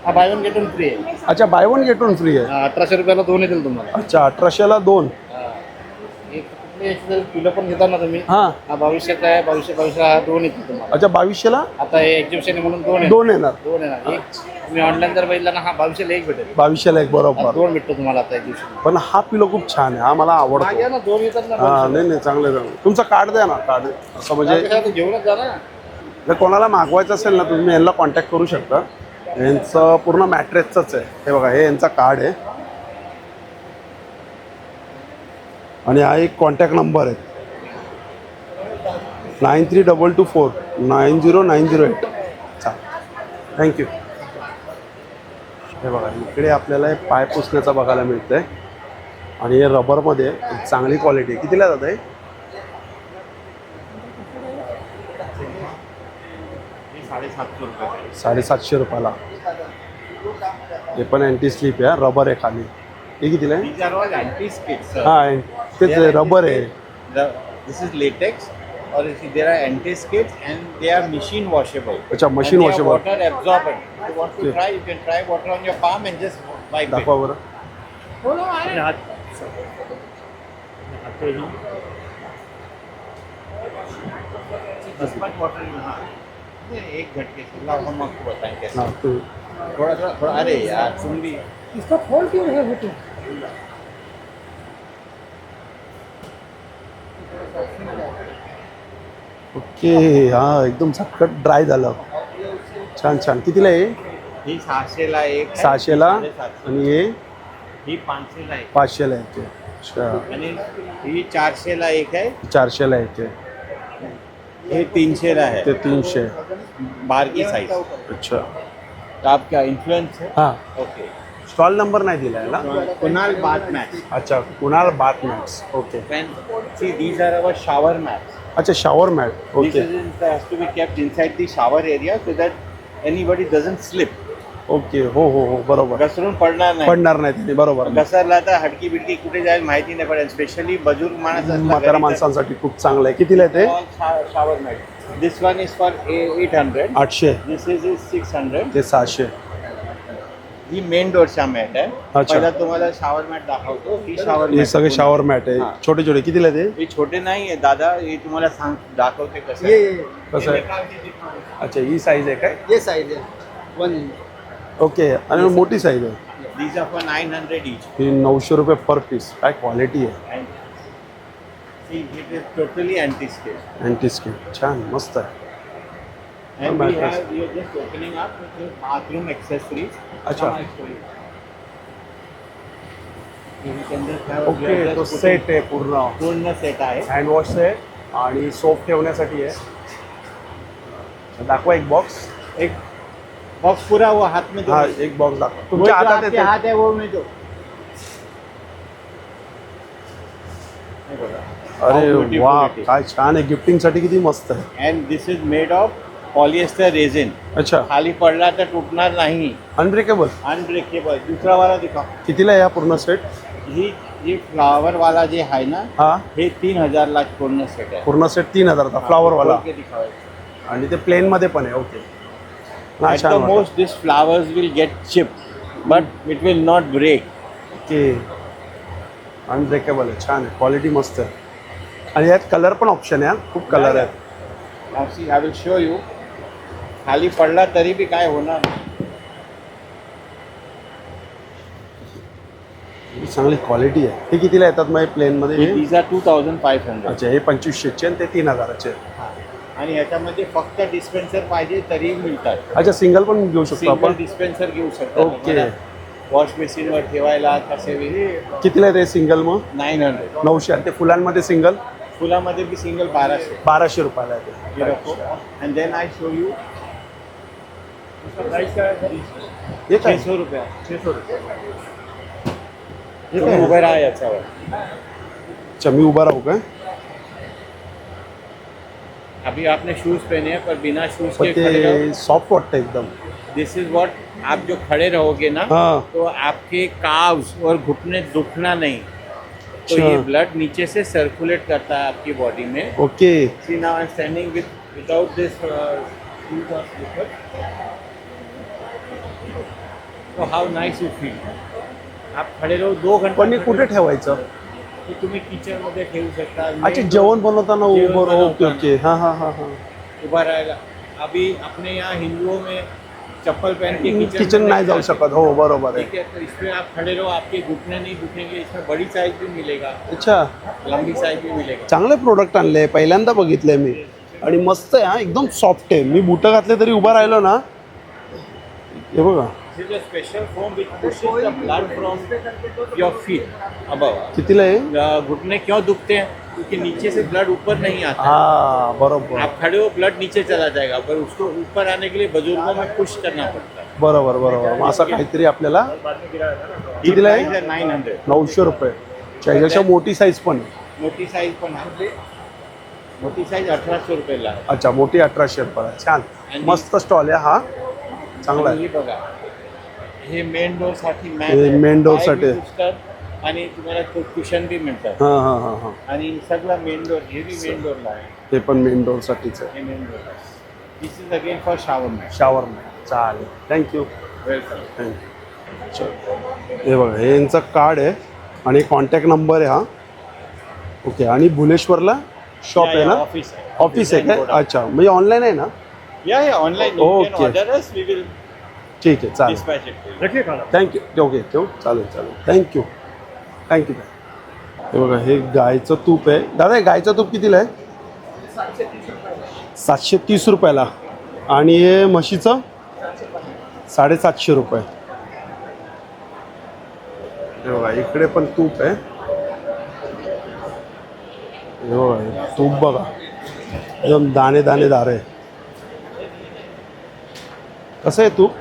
हा bye one get one free आहे. अच्छा bye one get one free आहे. 1800 रुपयाला दोन येतील तुम्हाला. अच्छा 1800ला 2. एक कुठले किलो पण घेता ना तुम्ही. हां हा 2200 आहे, 2200 हा दोन येतील तुम्हाला. अच्छा 2200ला आता हे एक्झिबिशन आहे म्हणून दोन आहे. 2 येणार. दोन येणार. एक तुम्ही ऑनलाईन जर बघितला ना हा 2200ला एक भेटेल. 2200ला एक बरोबर. दोन भेटतो तुम्हाला आता एक्झिबिशन. पण हा पिलो खूप छान आहे. हा मला आवडतो. घ्या ना, दोन येतात ना. हां नाही नाही चांगलं आहे. तुमचं कार्ड द्या ना. कार्ड असं म्हणजे त्यापेक्षा घेऊनच जा ना. जर कोणाला मागवायचं असेल ना तुम्ही यांना कॉन्टॅक्ट करू शकता. यांचं पूर्ण मॅट्रेसचंच आहे. हे बघा हे यांचा कार्ड आहे आणि हा एक कॉन्टॅक्ट नंबर आहे 9322490908. चालेल थँक्यू. हे बघा इकडे आपल्याला हे पाय पुसण्याचा बघायला मिळतं आहे आणि हे रबरमध्ये चांगली क्वालिटी आहे. कितीला जात आहे. 750 रुपये. 750 रुपयाला. हे पण अँटी स्लिप आहे. रबर आहे खाली. हे कितीला आहे. These are all anti-skids, sir. हां तेच They are रबर आहे. This is latex, or there are anti-skids and they are machine washable. अच्छा machine And they are washable. water absorbent. If you want to Okay. try, you can try water on your palm and just wipe it. दाखवा बरं. This much water in हाँ. ये एक झटके से लाओ हम आपको बताएं कैसे. हां तू थोड़ा अरे यार तुम भी. इसका खोल क्यों है वो तो ओके हां एकदम झटकट ड्राय झालं. छान छान. कितीला आहे. ही 600ला एक आहे. 600ला 750. आणि हे ही 500ला एक 500ला आहे. अच्छा आणि ही 400ला एक आहे. 400ला आहे. हे 300ला है. ते 300. बाहर की साइज. अच्छा तो आप क्या इन्फ्लुएंस है. हां ओके. स्टॉल नंबर नाही दिला आहे ना. Kunal bath mats. अच्छा Kunal bath mats. Okay See, these are our shower mats. अच्छा shower mat. This okay is has to be kept inside the shower area so that anybody doesn't slip. Okay हो हो हो बरोबर. घसरून पडणार नाही. पडणार नाही त्यांनी बरोबर. घसरला तर हडकी बिडकी कुठे जाईल माहिती नाही पडेल. स्पेशली बुजुर्ग माणूस असला म्हाताऱ्या घरी तर माणसांसाठी खूप चांगलं आहे. कितीला आहे ते. shower mat. This one is for 800. 800. This is 600. ते 600. ही मेन डोरचा मॅट आहे. अच्छा. पहिला तुम्हाला शॉवर मॅट दाखवतो. ही शॉवर हे सगळे शॉवर मॅट आहे. हां. छोटे छोटे. कितीला आहे ते. हे छोटे नाही आहे दादा. हे तुम्हाला सांग दाखवते कसं. कसं आहे. अच्छा ही साईज आहे काय. ये साइज है 1 इंच. ओके आणि मग मोठी साईज आहे. These are for 900 each. ही 900 रुपये पर पीस. काय क्वालिटी आहे. And see, it is totally anti-skid. Anti skin छान मस्त आहे. And we mattress. have, we are just opening up with the bathroom accessories. अच्छा. Now I show you. You can just have a okay just तो put set आहे पूर्ण. in- पूर्ण set आहे. Handwash आहे आणि सोप ठेवण्यासाठी आहे. दाखवा एक बॉक्स. एक बॉक्स पूरा वो हाथ में दो. हा एक बॉक्स दाखवा. वो तुमच्या जो हातात आपके येते. हाथ है वो में दो. हे बघा. How अरे beautiful वा it is. काय छान आहे. गिफ्टिंगसाठी किती मस्त आहे. And this is made of polyester resin. अच्छा खाली पडला तर तुटणार नाही. अनब्रेकेबल. अनब्रेकेबल. दुसरा वाला दिखा. कितीला आहे हा पूर्ण सेट. ही फ्लावर वाला जे आहे ना हा हे 3000 ला पूर्ण सेट आहे. पूर्ण सेट 3000चा फ्लावर वाला. खोल के दिखाओ. आणि ते प्लेनमध्ये पण आहे. ओके. हा, At छान the वाटतं. most, these flowers will get chipped, but it will not break. Okay. Unbreakable आहे. छान आहे. क्वालिटी मस्त आहे. आणि यात कलर पण ऑप्शन आहे. हा. खूप कलर आहेत. Now see, I will show you. खाली पडला तरी भी काय होणार नाही. चांगली क्वालिटी आहे. हे कितीला येतात मग प्लेनमध्ये हे? These are 2,500. अच्छा, हे 2500चे आणि ते 3000चे. आणि ह्याच्यामध्ये फक्त डिस्पेन्सर पाहिजे तरी मिळतात. अच्छा, सिंगल पण घेऊ शकतो सिंगल आपण. डिस्पेन्सर घेऊ शकतो. ओके. वॉश बेसिनवर ठेवायला कसे कितीला आहे ते सिंगल मग? 900. 900. आणि ते फुलांमध्ये सिंगल फुलामध्ये भी सिंगल 1200. 1200 रुपयाला आहे ये रखो. And then I show you price क्या है? हे काय? 600 रुपये. 600 रुपये. हे तुम्ही काय? उभे राहा याच्यावर. अच्छा, मी उभा राहू काय? अभी आपने शूज पहने हैं पर बिना शूज पण के खड़े रहो. ते सॉफ्ट वाटतं एकदम. दिस इज व्हाट आप जो खड़े रहोगे ना हाँ. तो आपके काव्स और घुटने दुखना नहीं. तो अच्छा. ये ब्लड नीचे से सर्कुलेट करता है आपकी बॉडी में. Okay. See now I am standing without this shoes और स्लीपर. तो हाउ नाइस यू फील. आप खड़े रहो 2 घंटे. पण हे कुठे ठेवायचं? तो तुम्ही किचन मध्ये ठेवू शकता. अच्छा, जेवण बनवताना जेवण उभं. ओके बनवताना. ओके. हां हां हां हां. उभा रहेगा. अभी अपने यहाँ हिंदुओं में चप्पल पहन के किचन नाही जाऊ शकत. हो, बरोबर आहे. ठीक है. तो इसमें आप खड़े रहो, आपके घुटने नहीं दुखेंगे. इसमें बड़ी साइज भी मिलेगा, अच्छा, लंबी साइज भी मिलेगा. चांगले प्रोडक्ट आणले. पहिल्यांदा बघितले मी. आणि मस्त आहे. हा, एकदम सॉफ्ट आहे. मी बुटं घातले तरी उभा राहिलो ना. हे बघा. This is a special foam which pushes the blood from your feet above. कितीला आहे? घुटने क्यों दुखते हैं? क्योंकि नीचे से ब्लड ऊपर नहीं आता. हा, बरोबर आप खड़े हो, ब्लड नीचे चला जाएगा, पर उसको ऊपर आने के लिए बुजुर्गों में पुश करना पड़ता है. बरोबर बरोबर. मग असं काहीतरी आपल्याला ये कितीला price आहे? है 900. 900 रुपये. त्याच्यापेक्षा मोठी साईज पण आहे. मोटी साइज पण आहे. मोटी साइज 1800 रुपयाला आहे. अच्छा, मोठी 1800 रुपये. छान, मस्त स्टॉल आहे हा. चांगला आहे. हे बघा, हे मेन डोर साठी मॅट हे आहे. main door पाय साठी. बी पुसतात आणि तुम्हाला कुशन बी मिळतात. हां हां हां हां. आणि सगळं मेन डोर, हे बी मेन डोरला आहे. हे पण मेन डोरसाठीच आहे. हे मेन डोर आहे. This is again for shower mat. Shower. चालेल, थँक्यू. वेलकम. थँक्यू. हे बघा, हे यांचं कार्ड आहे आणि कॉन्टॅक्ट नंबर आहे हा. ओके. आणि भुलेश्वरला शॉप आहे ना? ऑफिस आहे. ऑफिस आहे काय? अच्छा, म्हणजे ऑनलाईन आहे ना? या online Okay. Order as we will ठीक आहे, चालेल. Dispatch it. रखिए खाना. थँक्यू. ओके, ठेवू. चालेल चालेल. थँक्यू. थँक्यू. हे बघा, हे गायचं तूप आहे. दादा, हे गायचं तूप कितीला आहे? 730 रुपयाला. आणि हे म्हशीचं 750 रुपये. हे बघा, इकडे पण तूप आहे. हे बघा, हे तूप बघा, एकदम दाणे दाणेदार आहे. कसं आहे तूप?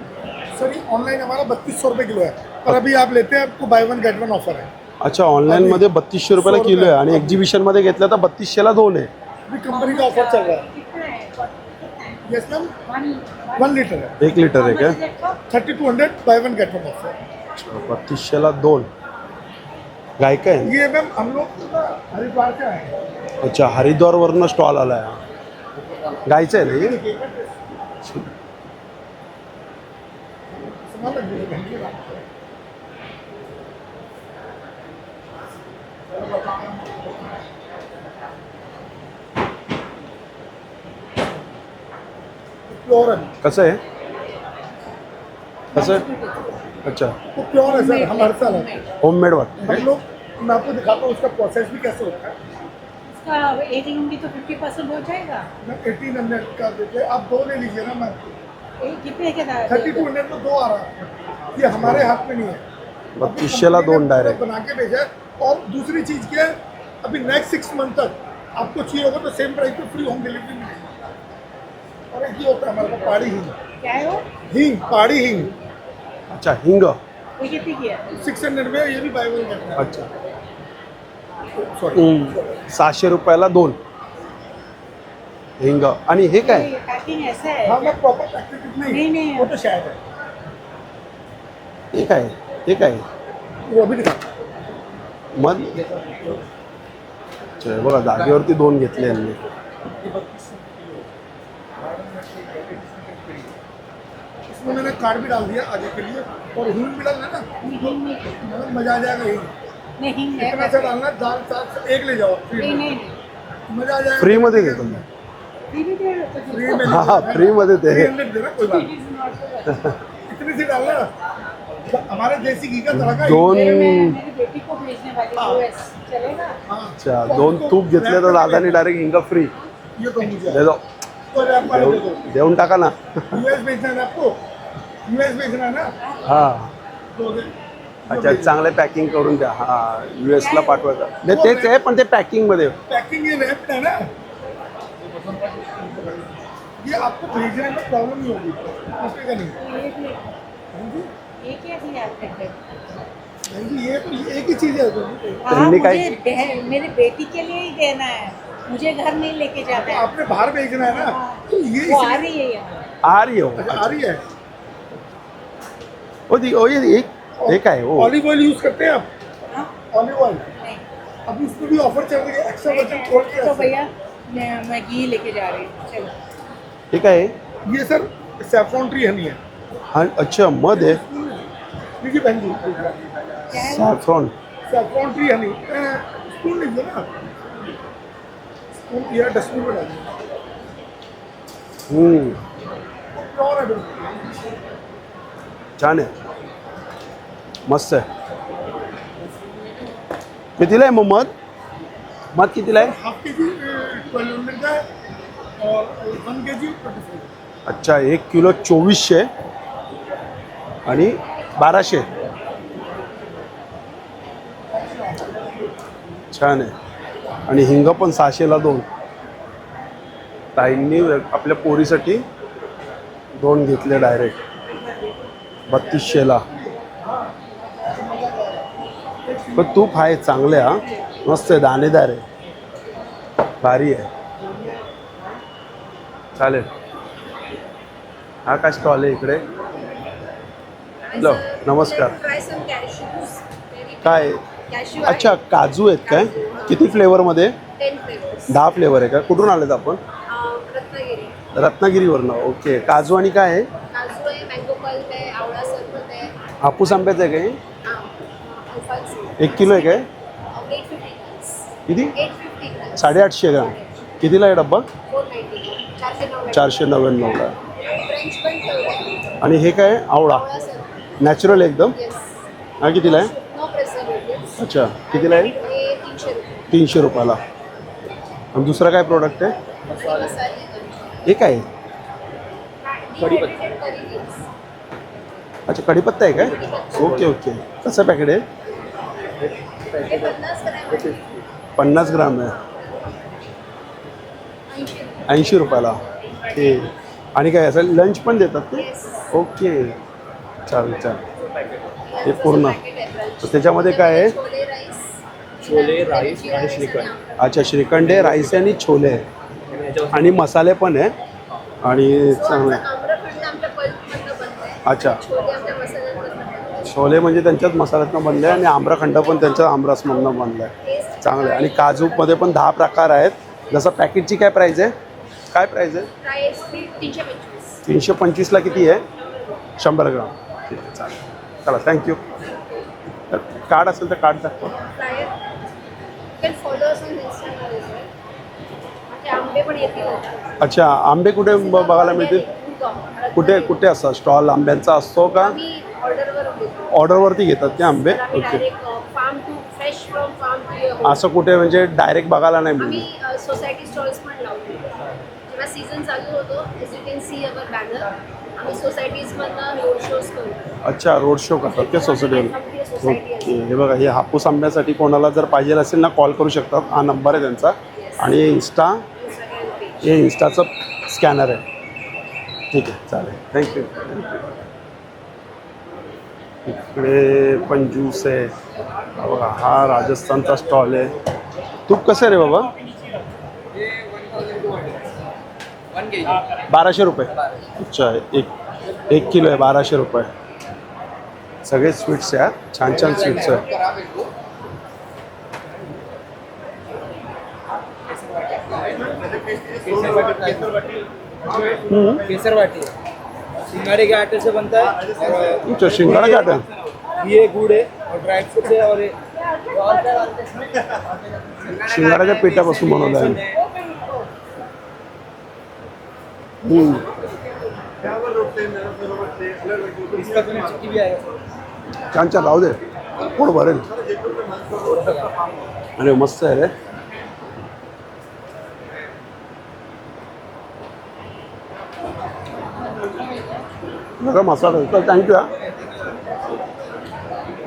सर ये ऑनलाइन हमारा 3200 रुपये किलो है, पर अभी आप लेते हैं आपको bye one get one offer है. अच्छा, ऑनलाईनमध्ये 3200 रुपयाला किलो आहे आणि एक्झिबिशनमध्ये घेतलं तर 3200ला 2 आहे. अभी कंपनी का ऑफर चल रहा है. यस मैम, 1 लीटर है. 1 लिटर आहे काय? 3200 buy one get one offer. 3200ला 2. गाय काय? ये मैम हम लोग हरिद्वार के आए हैं. अच्छा, हरिद्वारवरनं स्टॉल आला आहे. गायचं आहे ना हे? सामान लग जाएगा. प्योर है. कसं आहे? कसं आहे? अच्छा, वो प्योर है सर, हम हर साल आते हैं. होममेड वाटतं हम काय? लोग, मैं आपको दिखाता हूँ उसका प्रोसेस भी कैसे होता है. इसका 18 होंगी तो 50% हो जाएगा. मैं 1800 का देते, आप 2 ले लीजिए ना मैम. कितने के 3200 में 2 आ रहा है. ये हमारे हाथ में नहीं है. 3200ला 2 डायरेक्ट. बना के भेजा है. और दूसरी चीज़ क्या है, अभी नेक्स्ट 6 मंथ तक आपको चाहिए होगा तो सेम प्राइस पे फ्री होम डिलीवरी मिलेगी. और एक ये होता है हमारे पास पहाड़ी हींग. क्या है वो? हींग, पहाड़ी हींग अच्छा, हिंग. ये कितने की है? 600 में, ये भी बाय वन गेट वन. अच्छा, सॉरी. 700 रुपयाला 2 हिंग. आणि हे काय? ये पैकिंग ऐसा है. हाँ, मैं प्रॉपर पैकेट नहीं, नहीं. वो तो शायद है. हे काय? हे काय? वो अभी दिखा. मग अच्छा, हे बघा, जागेवरती 2 घेतले यांनी. इसमें मैंने कार्ड भी डाल दिया आगे के लिए और हिंग भी डालना ना, मतलब मजा आ जाएगा। हिंग नहीं है इतना सा डालना, दाल साथ एक ले जाओ फ्री नहीं में, नहीं मजा आ जाएगा। फ्री मध्ये देतो मी. फ्री में हा फ्री मध्ये ते 300 देना, कोई बात नहीं। इतनी सी डालना, हमारे देसी घी का तड़का ही। दोन मेरी बेटी को भेजने वाली US चलेगा हाँ, अच्छा 2 तूप घेतले तर दादानी डायरेक्ट हिंग फ्री ये तो मुझे दे दो. तो रैप वाले दे दो। देऊन टाका ना. यूएस भेजना है ना आपको, यूएस भेजना है ना, हा तो अच्छा चांगले पॅकिंग करून द्या. हा US ला पाठवायचं नाही तेच आहे पण ते पॅकिंग मध्ये. पैकिंग ये रैप है ना, ये आपको भेजने में प्रॉब्लम नहीं होगी, का नहीं। ये क्या दिया आपने? हाँ जी, ये तो एक ही चीज़ है तो। हाँ तुमने मुझे मेरी बेटी के लिए ही देना है, मुझे घर नहीं लेके जाना है। आपने बाहर भेजना है ना, तो ये वो आ रही है यहाँ। आ रही हो. अच्छा, आ रही है। ओ ये एक आहे हो. ऑलिव ऑयल यूज करते हैं आप? हाँ? ऑलिव ऑयल नहीं अभी उसमें भी ऑफर चल रही है, एक्स्ट्रा वर्जन खोल के तो ऐसे। भैया मैं घी लेके जा रही हूँ, चलो। ठीक आहे. ये सर सैफरॉन ट्री हनी है। हा अच्छा मध आहे. लीजिए बहन जी, क्या है? सॅफ्रॉन. सैफरॉन ट्री हनी, स्पून लीजिए ना, स्पून या डस्टबिन में डालिए। प्योर है बिल्कुल। छान आहे. मस्त आहे. कितीला आहे मग मध कितीला आहे? हाफ के जी 1200 का है और 1 kg 2400। अच्छा 1 किलो 2400 आणि 1200. छान आहे. आणि हिंग पण 600ला 2. ताईंनी आपल्या पोरीसाठी 2 घेतले डायरेक्ट 3200ला. पण तूप आहे चांगले. हा मस्त आहे, दाणेदार आहे, भारी आहे. चालेल. हा काय स्टॉल आहे इकडे? हॅलो नमस्कार. काय? अच्छा काजू आहेत काय? किती फ्लेवरमध्ये? 10 फ्लेवर आहे का? कुठून आलेत आपण? रत्नागिरीवरनं. ओके. काजू आणि काय आहे? काजू आहे, मँगो पल्प आहे, आवळा सरबत आहे, हापूस आंब्याचं आहे काय? अल्फाल्सो 1 किलो आहे काय? 850 grams. किती? 850 grams. 850 ग्राम. कितीला आहे डब्बा? 490. 499ला. फ्रेंच पण ठेवलंय. आणि हे काय? आवळा आवळा सरबत. नॅचरल एकदम. येस. हा कितीला आहे? No preservative. अच्छा कितीला आहे? हे 300 रुपये. 300 रुपयाला. आणि दुसरा काय प्रोडक्ट आहे? आणि मसाले हे काय आहे? Dehydrated curry leaves. अच्छा कढीपत्ता आहे काय? Okay okay. कसं पॅकेट आहे? हे 50 ग्रॅम आहे. 50 ग्राम आहे. 80 रुपयाला. हे आणि काय असं लंच पण देतात ते? ओके चालेल चालेल. हे पूर्ण तर त्याच्यामध्ये काय आहे? छोले राईस. छोले राईस आणि श्रीखंड. अच्छा श्रीखंड आहे, राईस आहे आणि छोले आहे आणि मसाले पण आहे आणि चांगलं आहे. आम्रखंड आमच्या पल्पमधनं बनतंय. अच्छा छोले आमच्या मसाल्यांमधनं बनतंय. छोले म्हणजे त्यांच्याच मसाल्यातनं बनलं आहे आणि आम्रखंड पण त्यांच्या आमरसमधनं बनलं आहे. चांगलं आहे. आणि काजूमध्ये पण 10 प्रकार आहेत. जसं पॅकेटची काय प्राईज आहे? काय प्राईज आहे? प्राईस 325. 325ला किती आहे? 100 ग्राम. ठीक आहे चालेल. चला थँक्यू. कार्ड असेल तर कार्ड दाखवा. Flyer can follow us on Instagram as well. म्हणजे आंबे पण येतील आता. अच्छा आंबे कुठे बघायला मिळतील? कुठे कुठे असतात स्टॉल आंब्यांचा असतो का? आम्ही ऑर्डरवर देतो. ऑर्डरवरती घेतात ते आंबे? तर आम्ही okay. Direct farm to fresh from farm to your home. असं कुठे म्हणजे डायरेक्ट बघायला नाही मिळणार? आम्ही सोसायटी स्टॉल्स पण लावतो. जेव्हा सीझन चालू होतो as you can see our banner, आम्ही सोसायटीजमधनं रोड शोज करतो. अच्छा रोड शो करतात ते सोसायटीवर. Society okay. हे बघा हे हापूस आंब्यासाठी कोणाला जर पाहिजे असेल ना कॉल करू शकतात. हा नंबर आहे त्यांचा. आणि इंस्टाग्राम पेज. हे इन्स्टाचं स्कॅनर आहे. ठीक आहे चालेल थँक्यू. इकडे पण ज्यूस आहे. हा बघा हा राजस्थानचा स्टॉल आहे. तूप कसं आहे रे बाबा? 1200 रुपये. अच्छा 1 किलो आहे 1200 रुपये. सगळे स्वीट्स आहे. छान छान स्वीट्स आहे. केसर वाटी. सिंगाड़े के आटे से बनता है और अच्छा शिंगाड़ा क्या आटा ये गुड़ है और ड्राई फ्रूट है और ये शिंगाड्याच्या पिठापासून बनवलं आहे. इसका तो चिक्की भी आएगा. छान छान राहू दे पोट भरेल. अरे मस्त आहे रे. बघा मसाला तर थँक्यू हा.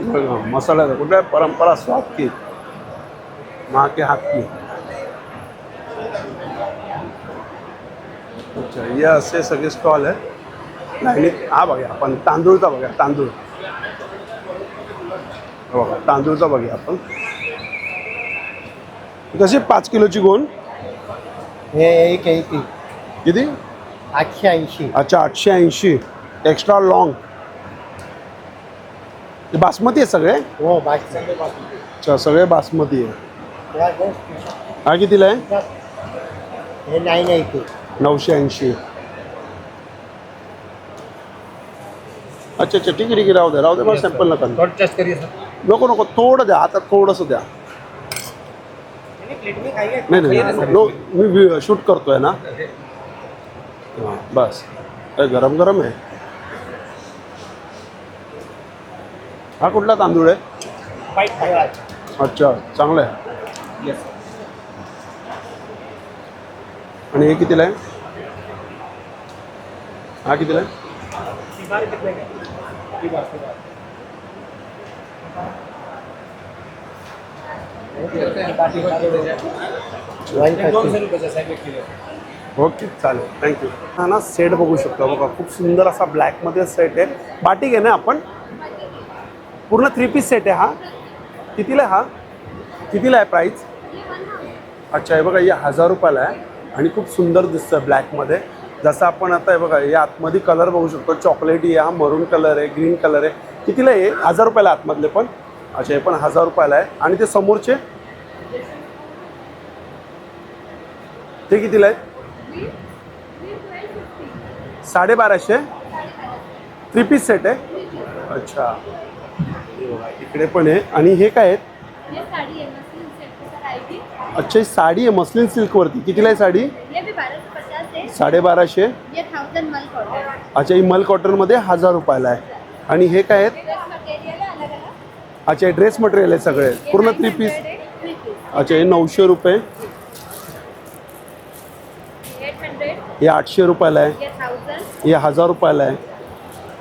बघा मसाला कुठे परंपरा स्वाद की माँ के हाथ की. अच्छा हे असे सगळे स्टॉल आहे लाईनीत. हा बघा आपण तांदूळचा बघा तांदूळ बघा तांदूळचा बघूया आपण. कशी 5 किलोची गोण हे एक आहे की किती 880. अच्छा 880 एक्स्ट्रा लॉंग. हे बासमती आहे सगळे. हो बाकी अच्छा सगळे बासमती आहे. हा कितीला आहे हे 980. 980. अच्छा अच्छा ठीक आहे राहू दे मला सॅम्पल नका. थोड़ा टेस्ट करिए सर. नको थोडं द्या आता थोडंसं द्या. प्लेट में खाइए. नाही नो मी शूट करतोय ना. हां बस गरम गरम आहे. हा कुठला तांदूळ आहे. अच्छा चांगलं आहे. आणि हे कितीला आहे. हा कितीला आहे. ओके चालेल थँक्यू. हा ना सेट बघू शकतो बघा खूप सुंदर असा ब्लॅकमध्ये सेट आहे. बाटिक आहे ना आपण पूर्ण 3 पीस सेट आहे हा. कितीला आहे हा. कितीला आहे प्राईस. अच्छा हे बघा हे 1000 रुपयाला आहे आणि खूप सुंदर दिसतं ब्लॅकमध्ये. जसं आपण आता हे बघा हे आतमध्ये कलर बघू शकतो. चॉकलेटी आहे हा मरून कलर आहे ग्रीन कलर आहे. कितीला आहे 1000 रुपयाला आतमधले पण. अच्छा हे पण 1000 रुपयाला आहे. आणि ते समोरचे ते कितीला आहेत. 1250. 3 पीस सेट आहे. अच्छा हे बघा इकडे पण आहे. आणि हे काय आहेत. अच्छा ही साडी आहे मस्लिन सिल्कवरती. कितीला आहे साडी. 1250. अच्छा ही मल कॉटनमध्ये 1000 रुपयाला आहे. आणि हे काय आहेत. अच्छा हे ड्रेस मटेरियल आहे सगळे पूर्ण 3 पीस. अच्छा हे 900 रुपये. हे 800 रुपयाला आहे. हे 1000 रुपयाला आहे.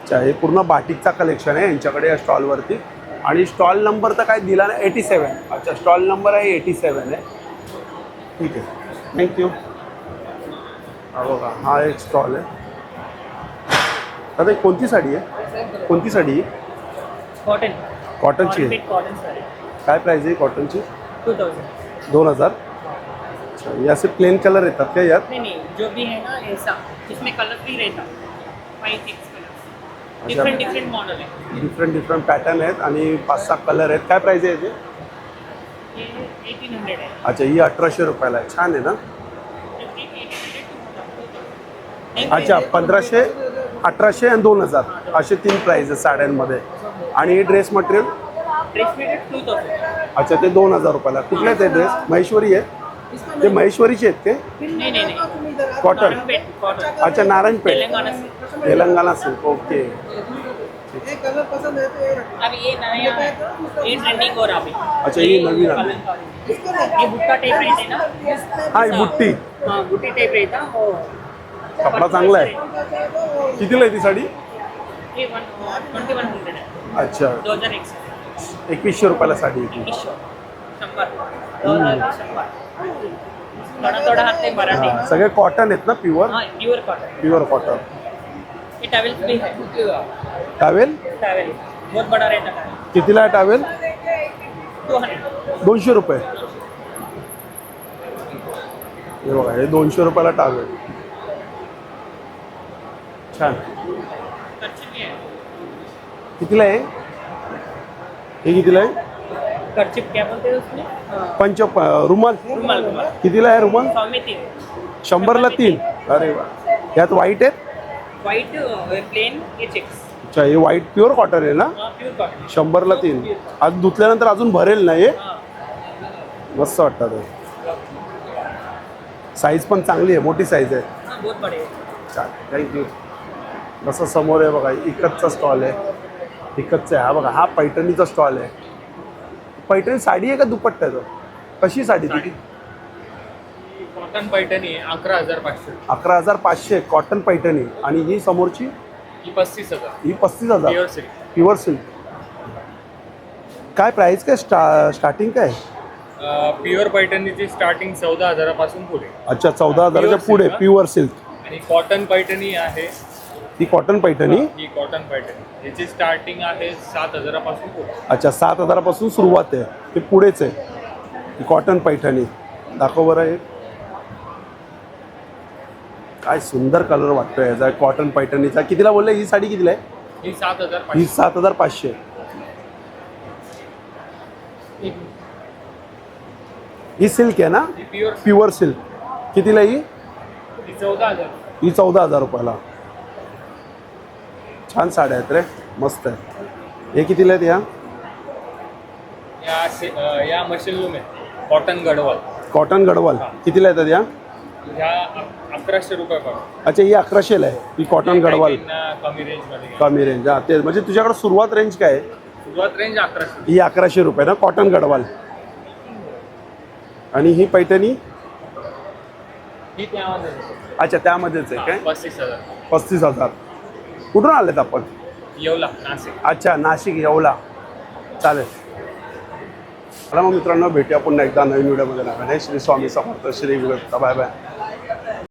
अच्छा हे पूर्ण बाटिकचा कलेक्शन आहे यांच्याकडे या स्टॉलवरती. आणि स्टॉल नंबर तर काय दिला ना 87. अच्छा स्टॉल नंबर आहे 87 आहे. ठीक आहे थँक्यू. हा बघा हा एक स्टॉल आहे. आता कोणती साडी आहे. कोणती साडी आहे. कॉटन कॉटनची आहे. कॉटन काय प्राईज आहे कॉटनची. 2000. अच्छा ये असे प्लेन कलर येतात का यात. नहीं जो भी है ना ऐसा इसमें कलर भी रहता 5-6 कलर डिफरेंट मॉडल है. डिफरंट पॅटर्न आहेत आणि 5-6 कलर आहेत. काय प्राईज आहे याची. ये 1800 है. अच्छा ही 1800 रुपयाला आहे. छान आहे ना. अच्छा 1500 1800 आणि 2000 असे 3 प्राईज आहेत साड्यांमध्ये. आणि हे ड्रेस मटेरियल. Dress material 2000. अच्छा ते 2000 रुपयाला. कुठले ते ड्रेस. महेश्वरी आहे. ते महेश्वरीचे आहेत ते. नहीं कॉटन. कॉटन. अच्छा नारायणपेठ तेलंगाना से. तेलंगाना सिल्क. ओके ये कलर पसंद है तो ये रखो. अभी ये नया है ये ट्रेंडिंग हो रहा अभी. अच्छा ये नवीन आली. ये बुट्टा टाइप रहते ना. हा ही बुट्टी. हाँ बुट्टी टाइप रहता वो. कपडा चांगला आहे. कितीला आहे ती साडी. ये 2100 है. अच्छा 2001. 2100 रुपयाला साडी आहे ती. 100 थोड़ा हाथ में मराठी. हा, सगळे कॉटन आहेत ना प्युअर. हाँ प्योर कॉटन. Pure cotton. ये टॉवेल भी है. टावेल टॉवेल बहुत बड़ा रहता है. कितीला आहे टावेल. 200. 200 रुपये. हे बघा हे 200 रुपयाला टावेल. छान. कितीला आहे. हे कितीला आहे. कर्चिप क्या बोलते हैं उसमें. पंच रुमाल. रुमाल कितीला आहे रुमाल. 100 में 3. 100ला 3. अरे वा. यात व्हाईट आहेत. व्हाइट प्लेन ये चेक्स अच्छा हे व्हाईट प्युअर कॉटन आहे ना, प्योर कॉटन 100ला 3. आज धुतल्यानंतर अजून भरेल ना हे, मस्त वाटतं ते. साईज पण चांगली आहे, मोठी साईज आहे. हाँ बहुत बड़े हैं. चालेल, थँक्यू. जसं समोर आहे बघा इकतचा स्टॉल आहे, इकतचा आहे. हा बघा हा पैठणीचा स्टॉल आहे. पैठणी साडी आहे का दुपट्टा आहे तो? कशी साडी ती? कॉटन पैठणी 11,500. 11,500 कॉटन पैठणी. आणि ही समोरची ही 35,000. ही 35,000 प्युअर सिल्क. Pure silk. काय प्राईस काय स्टार्टिंग काय? प्युअर पैठणीची स्टार्टिंग 14,000 पुढे. अच्छा 14,000च्या Pure पुढे silk, प्युअर सिल्क. आणि कॉटन पैठणी आहे ही कॉटन पैठणी. ही कॉटन पैठणी याची स्टार्टिंग आहे 7,000 पुढे. अच्छा 7,000 सुरुवात आहे, ते पुढेच आहे. ही कॉटन पैठणी दाखव बरं. हे काय सुंदर कलर वाटतोय याचा कॉटन पैठणीचा. कितीला बोलले ही साडी? कितीला आहे ही 7,500. ही? 7,500. ही सिल्क आहे ना, ही प्युअर प्युअर सिल्क. कितीला ही? ही 14,000. ही 14,000 रुपयाला. छान साड्या आहेत रे, मस्त आहे. हे कितीला आहेत या मशीन लूम आहे कॉटन गडवाल. कॉटन गडवाल कितीला येतात या? ह्या 1,100 रुपये पडतात. अच्छा ही 1100ला आहे ही कॉटन गडवाल. कमी रेंजमध्ये कमी रेंज. हा ते म्हणजे तुझ्याकडे सुरुवात रेंज काय आहे? सुरुवात रेंज 1100. ही 1100 रुपये ना कॉटन गडवाल. आणि ही पैठणी? ही त्यामध्ये अच्छा त्यामध्येच आहे काय? 35,000. 35,000. कुठून आलेत आपण? येवला नाशिक. अच्छा नाशिक येवला. चालेल. चला मग मित्रांनो भेटूया पुन्हा एकदा नवीन व्हिडिओमध्ये. नव्याने श्री स्वामी समर्थ, श्री गुरु. Bye bye.